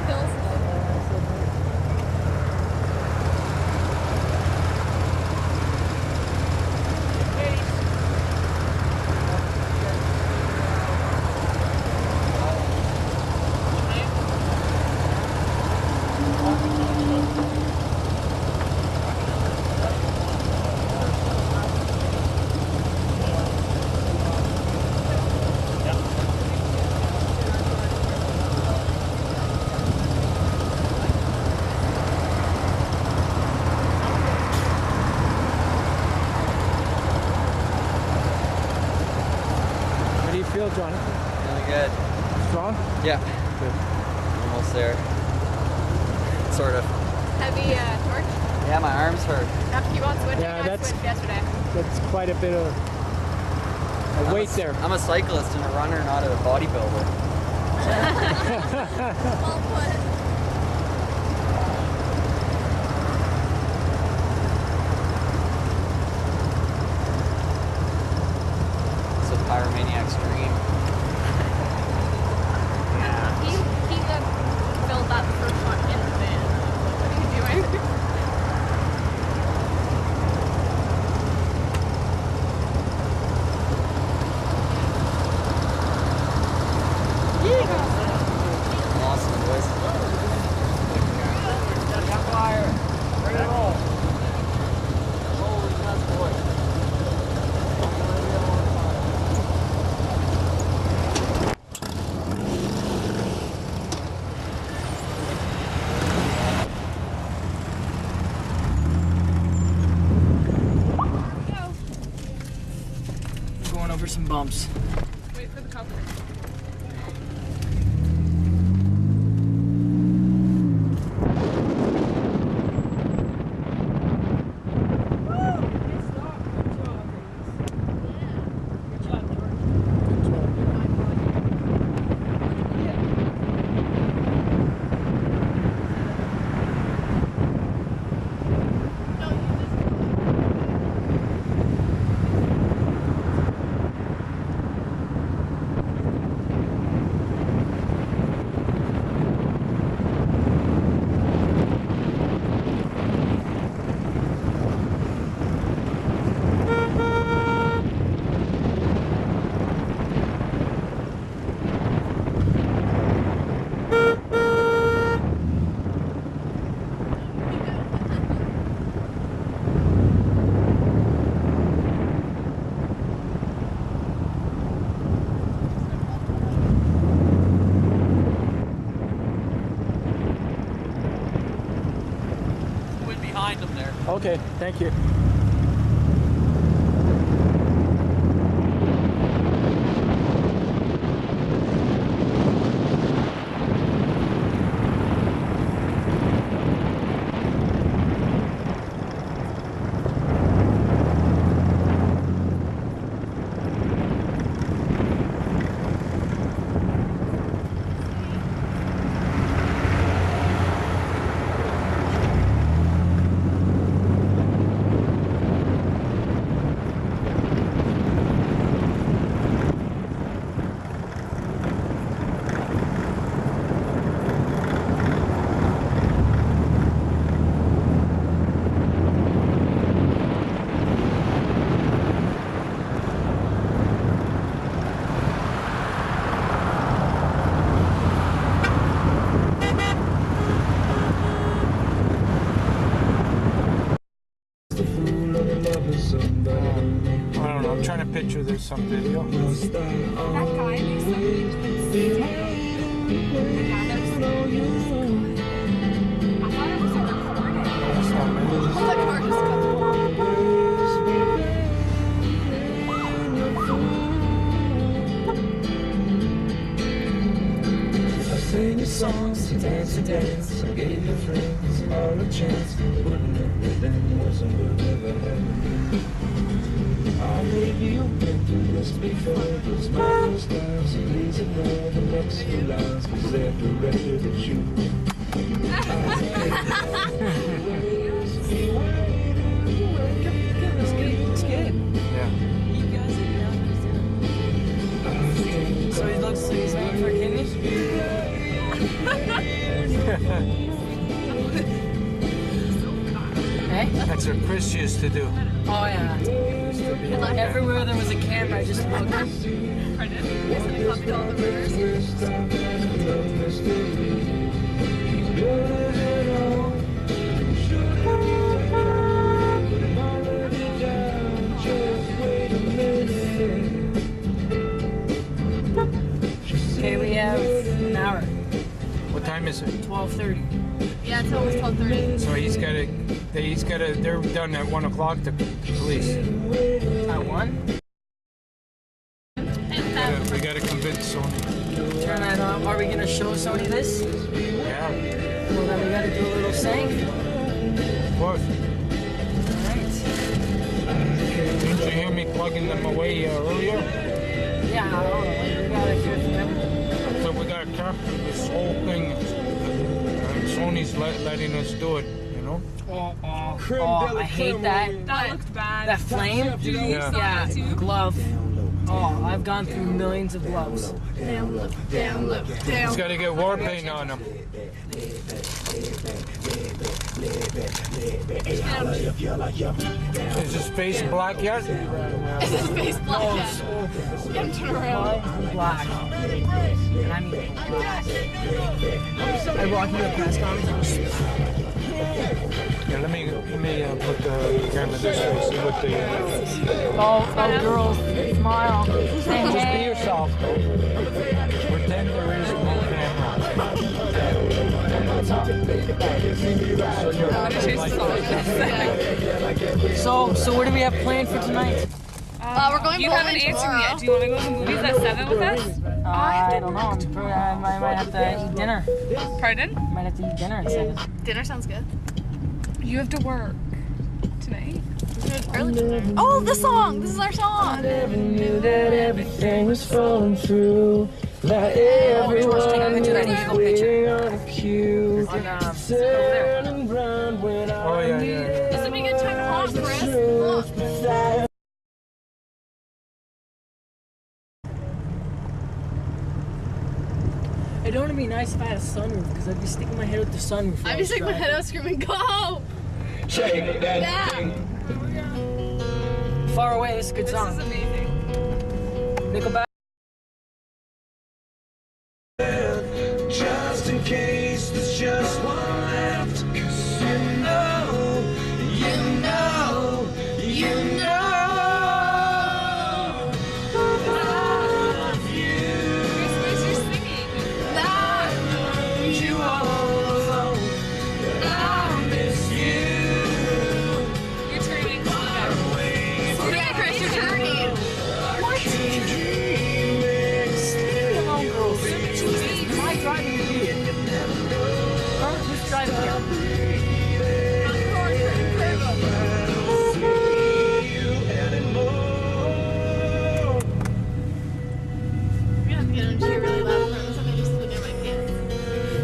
Jonathan? Really good. Strong? Yeah. Good. Almost there. Sort of. Heavy torch? Yeah, my arms hurt. Have to keep on switching. Yeah, I switched yesterday. That's quite a bit of a weight there. I'm a cyclist and a runner, not a bodybuilder. Well put. Pyromaniac's dream. Yeah. He filled that the first one in the van. What are you doing? Awesome, boys. Got fire. Ready to roll. Holy nuts, boys. Over some bumps. Wait for the company. Okay, thank you. I don't know, I'm trying to picture this some video. That guy makes something. I thought it was a recording. That's not me. Oh, the car just cut I sing your songs, to dance, I gave your friends all a chance, wouldn't have been wasn't good never happened. Maybe you've been through this before. Those mountain stars blazing on the next few lines, 'cause they're directed at you. It's good. Yeah. You guys are down. So he looks like he's waiting for a kidney? Hey? That's what Chris used to do. Oh yeah. Everywhere there was a camera, I just looked. Pardon? Somebody copied all the murders. Okay, we have an hour. What time is it? 12:30. Yeah, it's almost 12:30. So they're done at 1 o'clock, the police. At 1? We gotta convince Sony. Turn that on. Are we gonna show Sony this? Yeah. Well, then we gotta do a little sync. Of course. Alright. Didn't you hear me plugging them away earlier? Yeah, I don't know. We gotta hear from them. So we gotta capture this whole thing. And Sony's letting us do it, you know? Oh, I hate that. That looked bad. That flame? Yeah. Glove. Oh, I've gone through millions of gloves. Damn look, damn look, damn. He's gotta get war paint on him. Is his face black yet? Is his face black yet? Get him turn around. Black. And I mean black. I walked into a press conference. Yeah, let me put the camera this way, see what the... Oh, girls, smile. Say Just be hey. yourself, though. Pretend there is no camera. So what do we have planned for tonight? We're going You bowling haven't answered tomorrow. me yet. Do you want to go to the movies at 7 with us? I don't know. I might have to eat dinner. Pardon? Might have to eat dinner at 7. Dinner sounds good. You have to work tonight. Early dinner. Oh, the song! This is our song! I never knew that everything was falling through. That everyone was waiting on a cue. Turning round when I This would be a good time to honk, Chris. Look. It'd only be nice if I had a sunroof, because I'd be sticking my head out the sunroof. I'd be sticking my head out screaming, go! Shake that thing. Far Away, this is a good song. This is amazing. Nickelback. Just in case there's just one left, 'cause you know, you know, you know.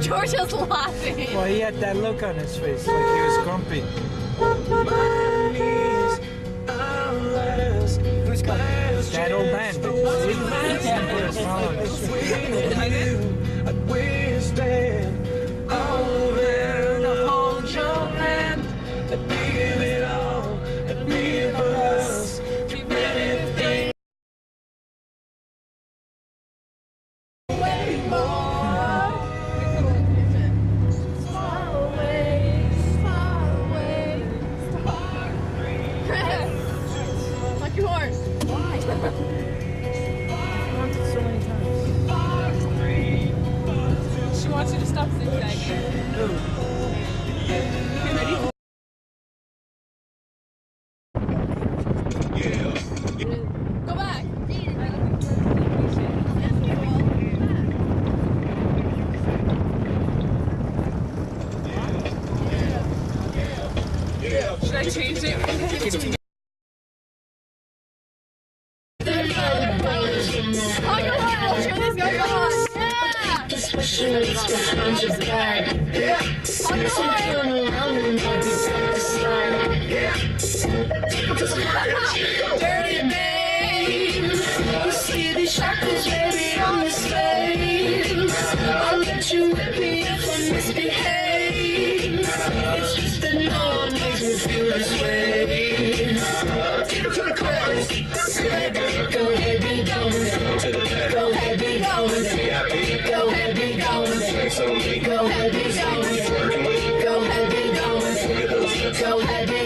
George was laughing. Well, he had that look on his face, like he was grumpy. That old man. He can't put a smile on his face. She wants you to stop zigzagging. Okay, ready? Go back. Should I change it? shirts behind your back. So turn around and I'll be back to slide. Dirty babe, you see these shackles, baby, on this slave. I'll let you whip me if I misbehave. It's just that no one makes me feel this way. Take it to the chorus. Go ahead, be gone. Go ahead, be gone. Go ahead, be gone. Go ahead, be gone. Go ahead, be gone. Go ahead, be gone. Go ahead, be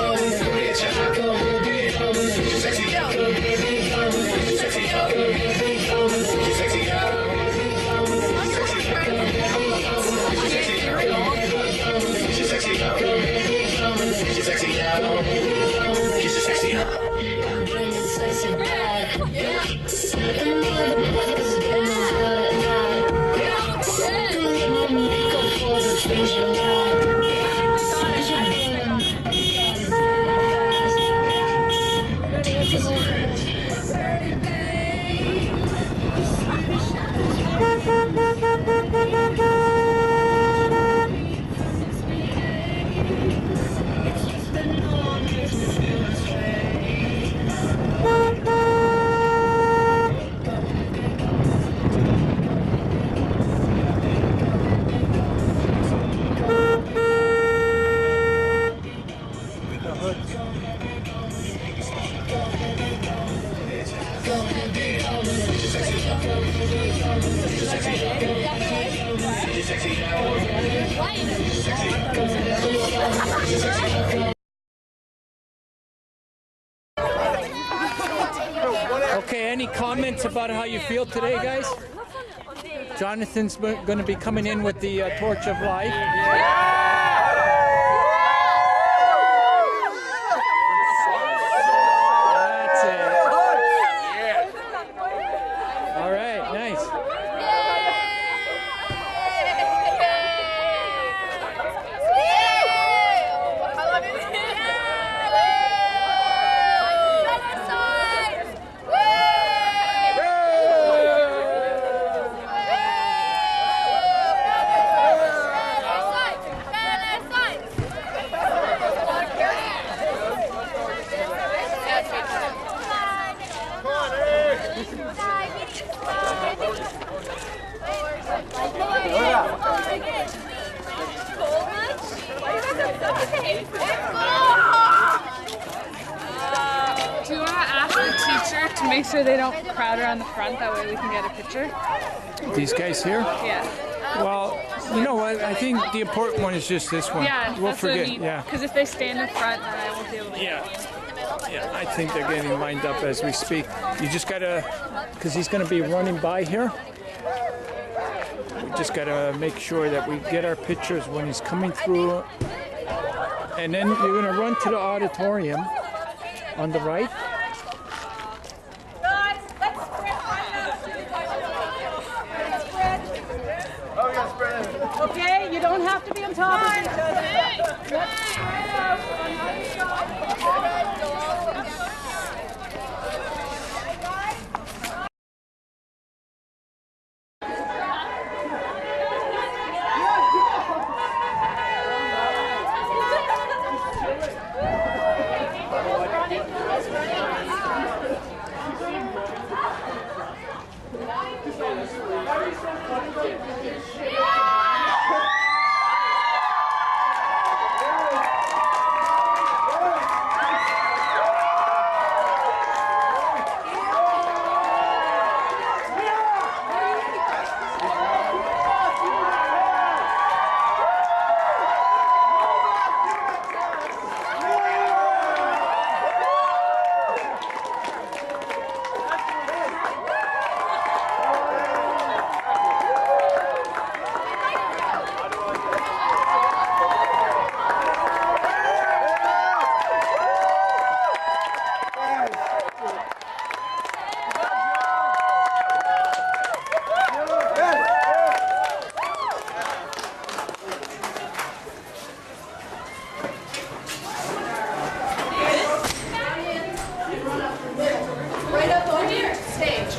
gone. Go ahead, be gone. Sexy girl. Go ahead, be gone. Sexy girl. Go ahead, be gone. Sexy girl. She's sexy girl. She's sexy girl. She's a sexy girl. I'm bringing sexy back. And motherfuckers getting hot at night. Don't let my makeup for the things you like. Okay, any comments about how you feel today, guys? Jonathan's going to be coming in with the Torch of Life. That's it. All right, nice. Do you want to ask the teacher to make sure they don't crowd around the front? That way we can get a picture. These guys here? Yeah. Well, you know what? I think the important one is just this one. Yeah, we'll that's forget. what I mean. Yeah. Because if they stand in front, then I won't be able to. Yeah. Yeah, I think they're getting lined up as we speak. You just gotta, because he's gonna be running by here. We just gotta make sure that we get our pictures when he's coming through. And then you're gonna run to the auditorium on the right. Okay, you don't have to be on top of each other. Let's spread out on either side.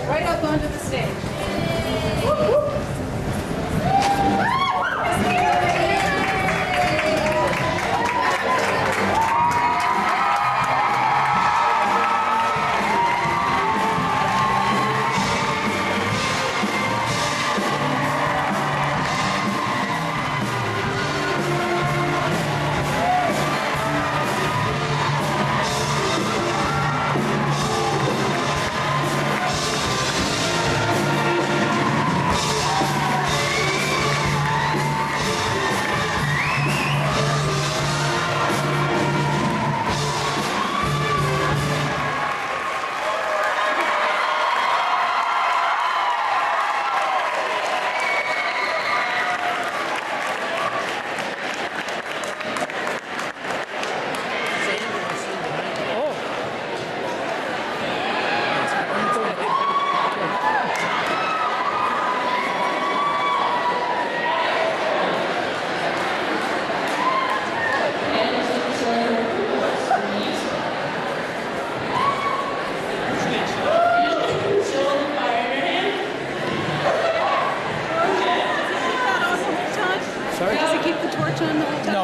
Right up onto the stage.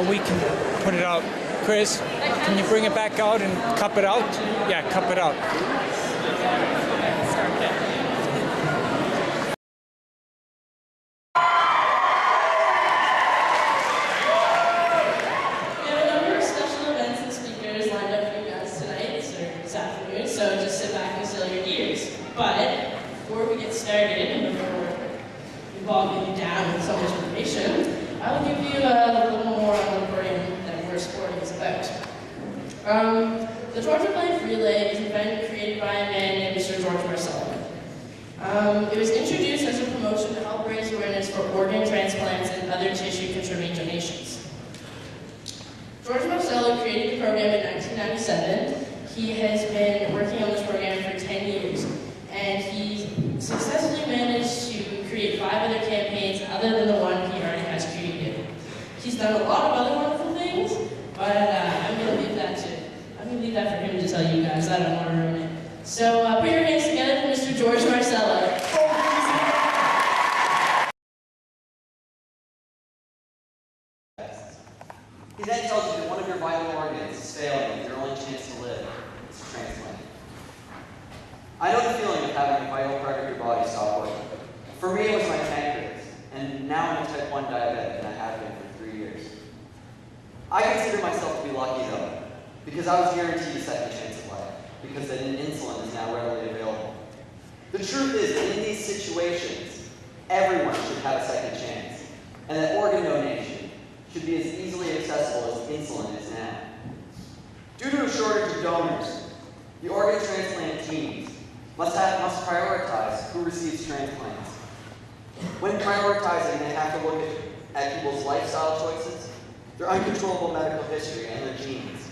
then we can put it out. Chris, can you bring it back out and cup it out? Yeah, cup it out. We have a number of special events and speakers lined up for you guys tonight, or this afternoon, so just sit back and still your ears. But before we get started, and before we bog you down with so much information, I will give you a little more on the program that we're sporting is about. The Torch of Life Relay is an event created by a man named Mr. George Marcello. It was introduced as a promotion to help raise awareness for organ transplants and other tissue-contributing donations. George Marcello created the program in 1997. He has been working on this program for 10 years, and he successfully managed to create 5 other campaigns other than the one he already has created. He's done a lot of other wonderful things, but I'm going to leave that for him to tell you guys. I don't want to ruin it. So put your hands together for Mr. George Marcello. He then tells you that one of your vital organs is failing, your only chance to live is a transplant. I know the feeling of having a vital part of your body stop working. For me, it was my pancreas, and now I'm a type 1 diabetic, and I have been for 3 years. I consider myself to be lucky, though, because I was guaranteed a second chance of life, because an insulin is now readily available. The truth is that in these situations, everyone should have a second chance, and that organ donation should be as easily accessible as insulin is now. Due to a shortage of donors, the organ transplant teams must prioritize who receives transplants. When prioritizing, they have to look at people's lifestyle choices, their uncontrollable medical history, and their genes.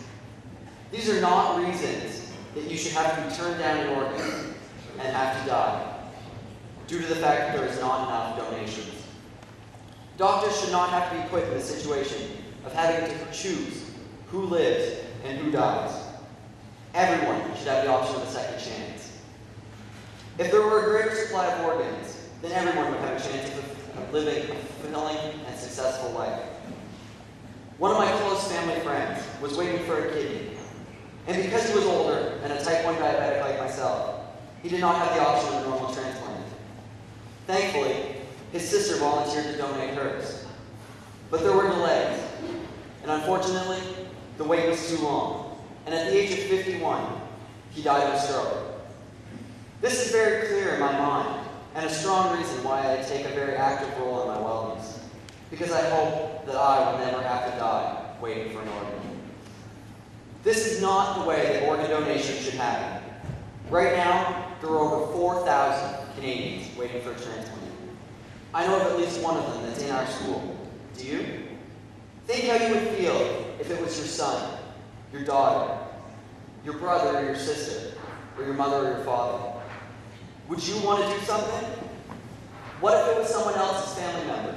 These are not reasons that you should have to be turned down an organ and have to die, due to the fact that there is not enough donations. Doctors should not have to be put in the situation of having to choose who lives and who dies. Everyone should have the option of a second chance. If there were a greater supply of organs, then everyone would have a chance of living a fulfilling and successful life. One of my close family friends was waiting for a kidney, and because he was older and a type 1 diabetic like myself, he did not have the option of a normal transplant. Thankfully, his sister volunteered to donate hers. But there were delays, and unfortunately, the wait was too long, and at the age of 51, he died of a stroke. This is very clear in my mind, and a strong reason why I take a very active role in my wellness, because I hope that I will never have to die waiting for an organ. This is not the way that organ donation should happen. Right now, there are over 4,000 Canadians waiting for a transplant. I know of at least one of them that's in our school. Do you? Think how you would feel if it was your son, your daughter, your brother or your sister, or your mother or your father. Would you want to do something? What if it was someone else's family member?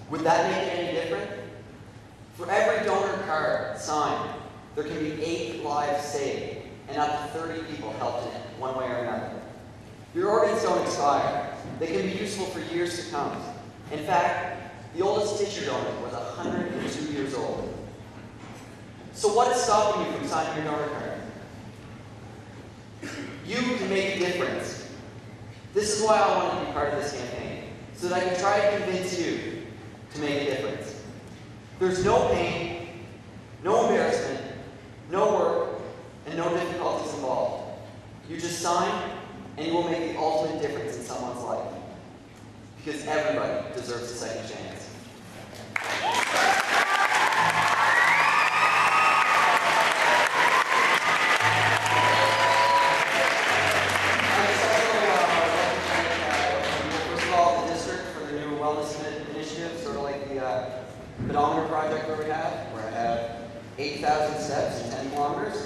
Would that make it any different? For every donor card signed, there can be 8 lives saved, and up to 30 people helped in one way or another. Your organs don't expire. They can be useful for years to come. In fact, the oldest tissue donor was 102 years old. So what is stopping you from signing your donor card? You can make a difference. This is why I want to be part of this campaign, so that I can try to convince you to make a difference. There's no pain, no embarrassment, no work, and no difficulties involved. You just sign, and you will make the ultimate difference in someone's life. Because everybody deserves a second chance. First of all, the district for the new wellness initiative, sort of like the pedometer project where I have 8,000 steps in 10 kilometers.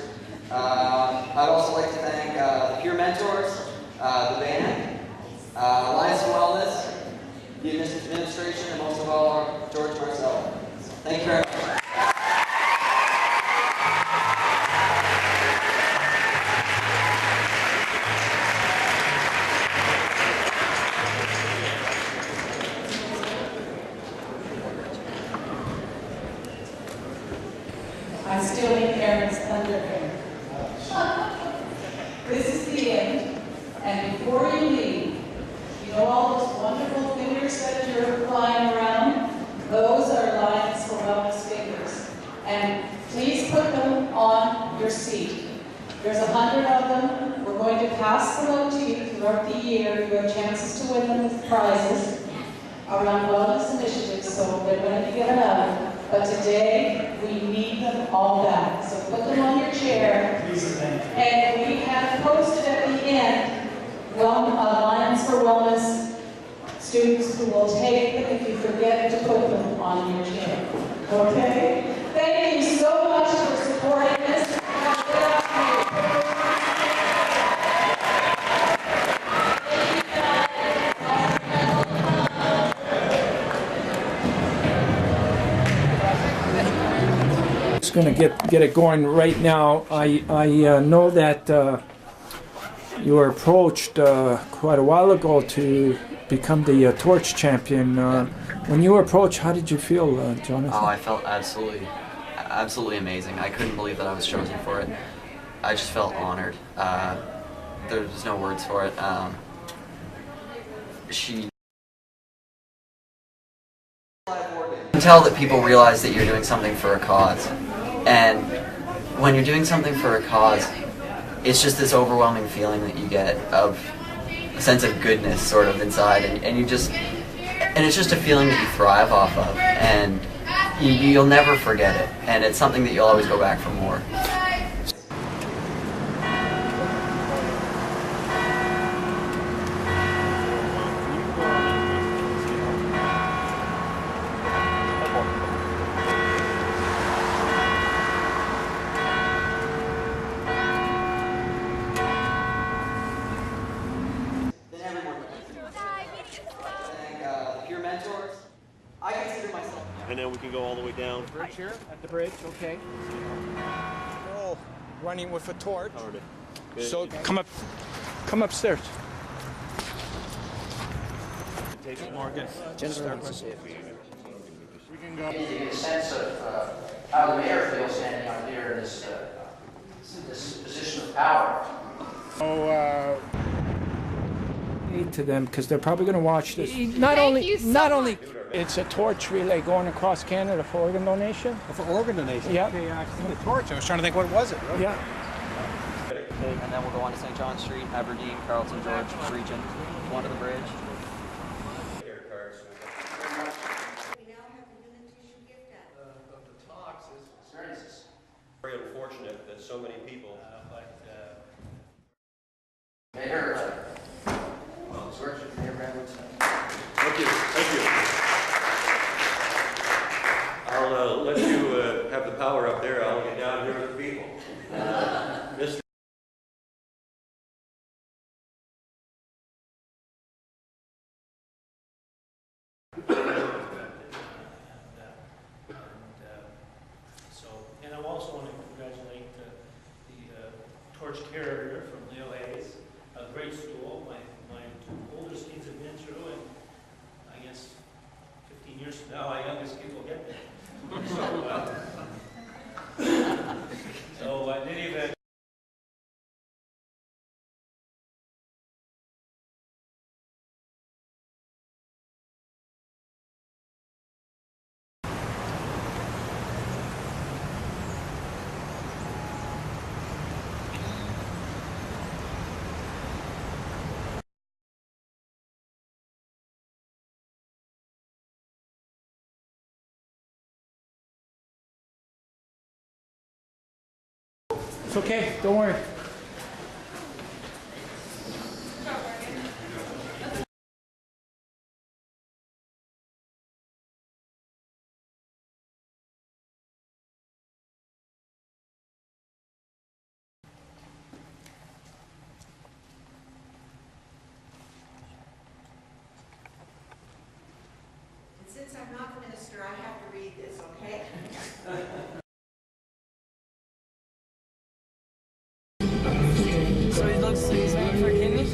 I'd also like to thank the peer mentors, the band, Alliance for Wellness, the administration, and most of all, George Marcello. Thank you very much. end, and before you leave, you know all those wonderful fingers that you're flying around? Those are Lions for Wellness fingers. And please put them on your seat. There's 100 of them. We're going to pass them out to you throughout the year. You have chances to win them with prizes around wellness initiatives, so they're going to be given out. But today, we need them all back. So put them on your chair. And we have posted at the end, Lions for Wellness students who will take them if you forget to put them on your chair. Okay? Thank you so much for supporting this. Just going to get it going right now. I know that you were approached quite a while ago to become the torch champion. When you were approached, how did you feel, Jonathan? Oh, I felt absolutely amazing. I couldn't believe that I was chosen for it. I just felt honored. There's no words for it. You can tell that people realize that you're doing something for a cause. And when you're doing something for a cause, it's just this overwhelming feeling that you get of a sense of goodness sort of inside, and it's just a feeling that you thrive off of, and you'll never forget it, and it's something that you'll always go back for more. And then we can go all the way down. Bridge here, at the bridge, okay. We're all running with a torch. So come upstairs. Take it, Morgan. We can go. Give you a sense of how the mayor feels standing out here in this position of power. To them, because they're probably going to watch this. Not only it's a torch relay going across Canada for organ donation. For organ donation? Yeah. Okay, I seen the torch. I was trying to think, what was it? Really? Yeah. And then we'll go on to St. John Street, Aberdeen, Carleton, George region, one to the bridge. Very unfortunate that so many people. Mayor, Thank you. I'll let you have the power up there. I'll get down here with the people. Mr. And I also want to congratulate the torch carrier from Leo As, a great school. My two oldest kids have been through, and I guess 15 years from now, our youngest kid will get there. So I did even. It's okay, don't worry. And since I'm not the minister, I have to read this, okay? So he looks for kidneys?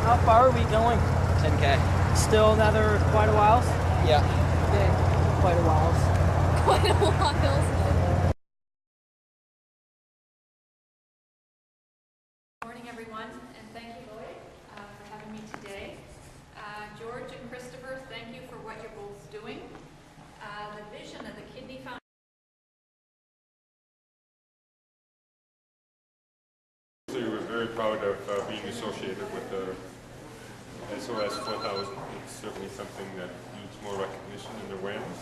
How far are we going? 10K. Still another quite a while? Yeah. Okay, quite a while. Quite a while. Good morning, everyone, and thank you, Lloyd, for having me today. George and Kristopher, thank you for what you're both doing. The vision of the Kidney Foundation. So we're very proud of being associated with the SOS4000. It's certainly something that needs more recognition and awareness.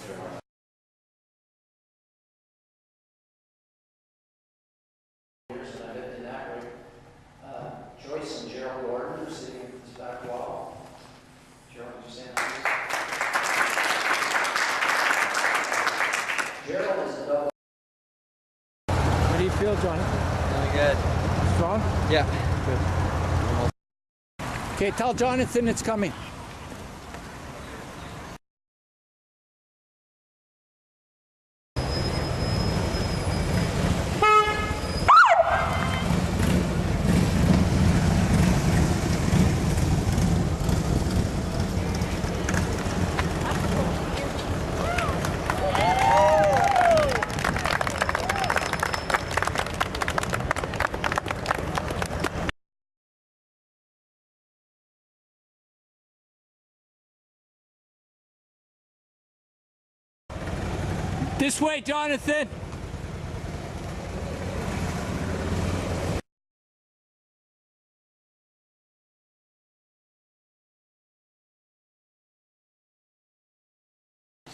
Joyce and Gerald Gordon are sitting at this back wall. Gerald, would you stand up, please? Gerald is a double. How do you feel, Jonathan? Really good. Strong? Yeah. Good. Okay, tell Jonathan it's coming. This way, Jonathan!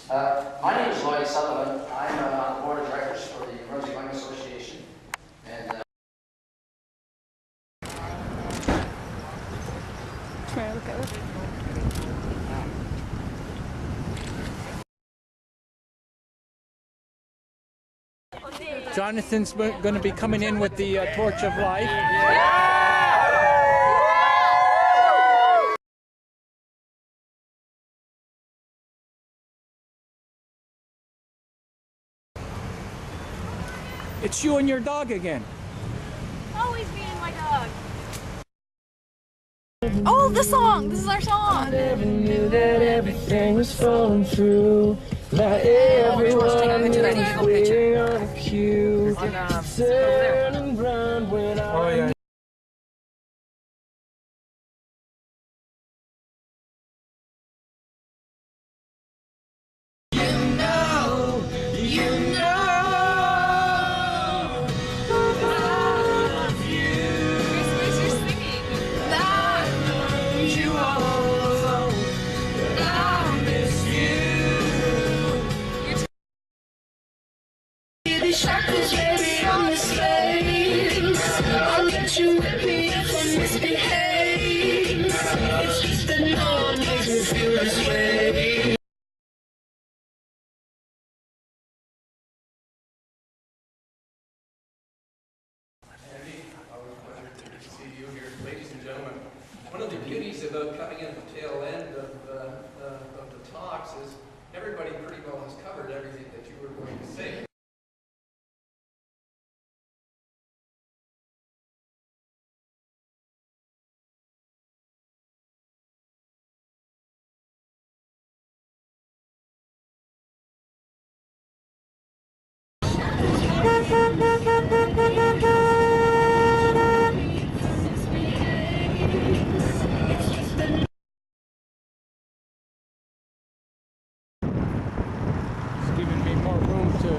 My name is Lloyd Sullivan. I'm on the board of directors for the Emergency Young Association. And Try to look at it. Jonathan's going to be coming in with the Torch of Life. It's you and your dog again. Always being my dog. Oh, the song! This is our song! I never knew that everything was falling through. That everyone was waiting on a cue. Turning round when I shackles, baby, on this flame. I'll let you rip me if I misbehave. It's just that no one makes me feel this way. Andy, always a pleasure to see you here. Ladies and gentlemen, one of the beauties about coming in at the tail end of the talks is everybody pretty well has covered everything that you were going to say. It's giving me more room to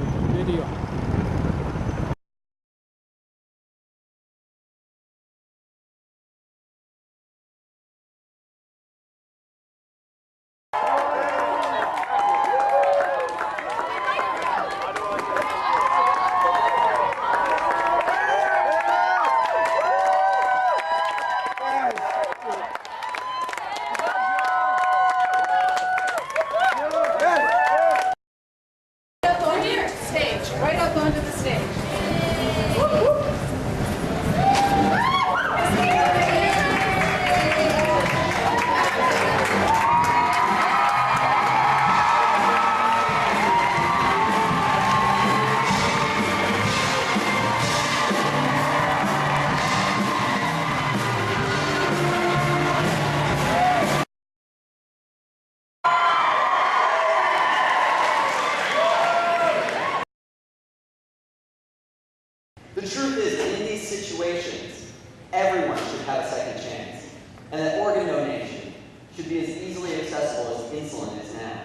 should be as easily accessible as insulin is now.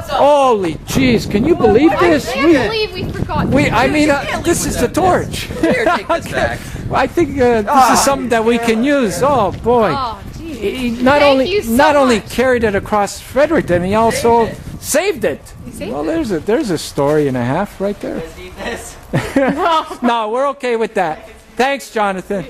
Holy jeez, can you believe this? I can't believe we forgot. This is the torch. Here, take this back. I think this is something that we can use. Oh boy. Oh, geez. He not only carried it across Fredericton, he also saved it. Well, there's a story and a half right there. No, we're okay with that. Thanks, Jonathan.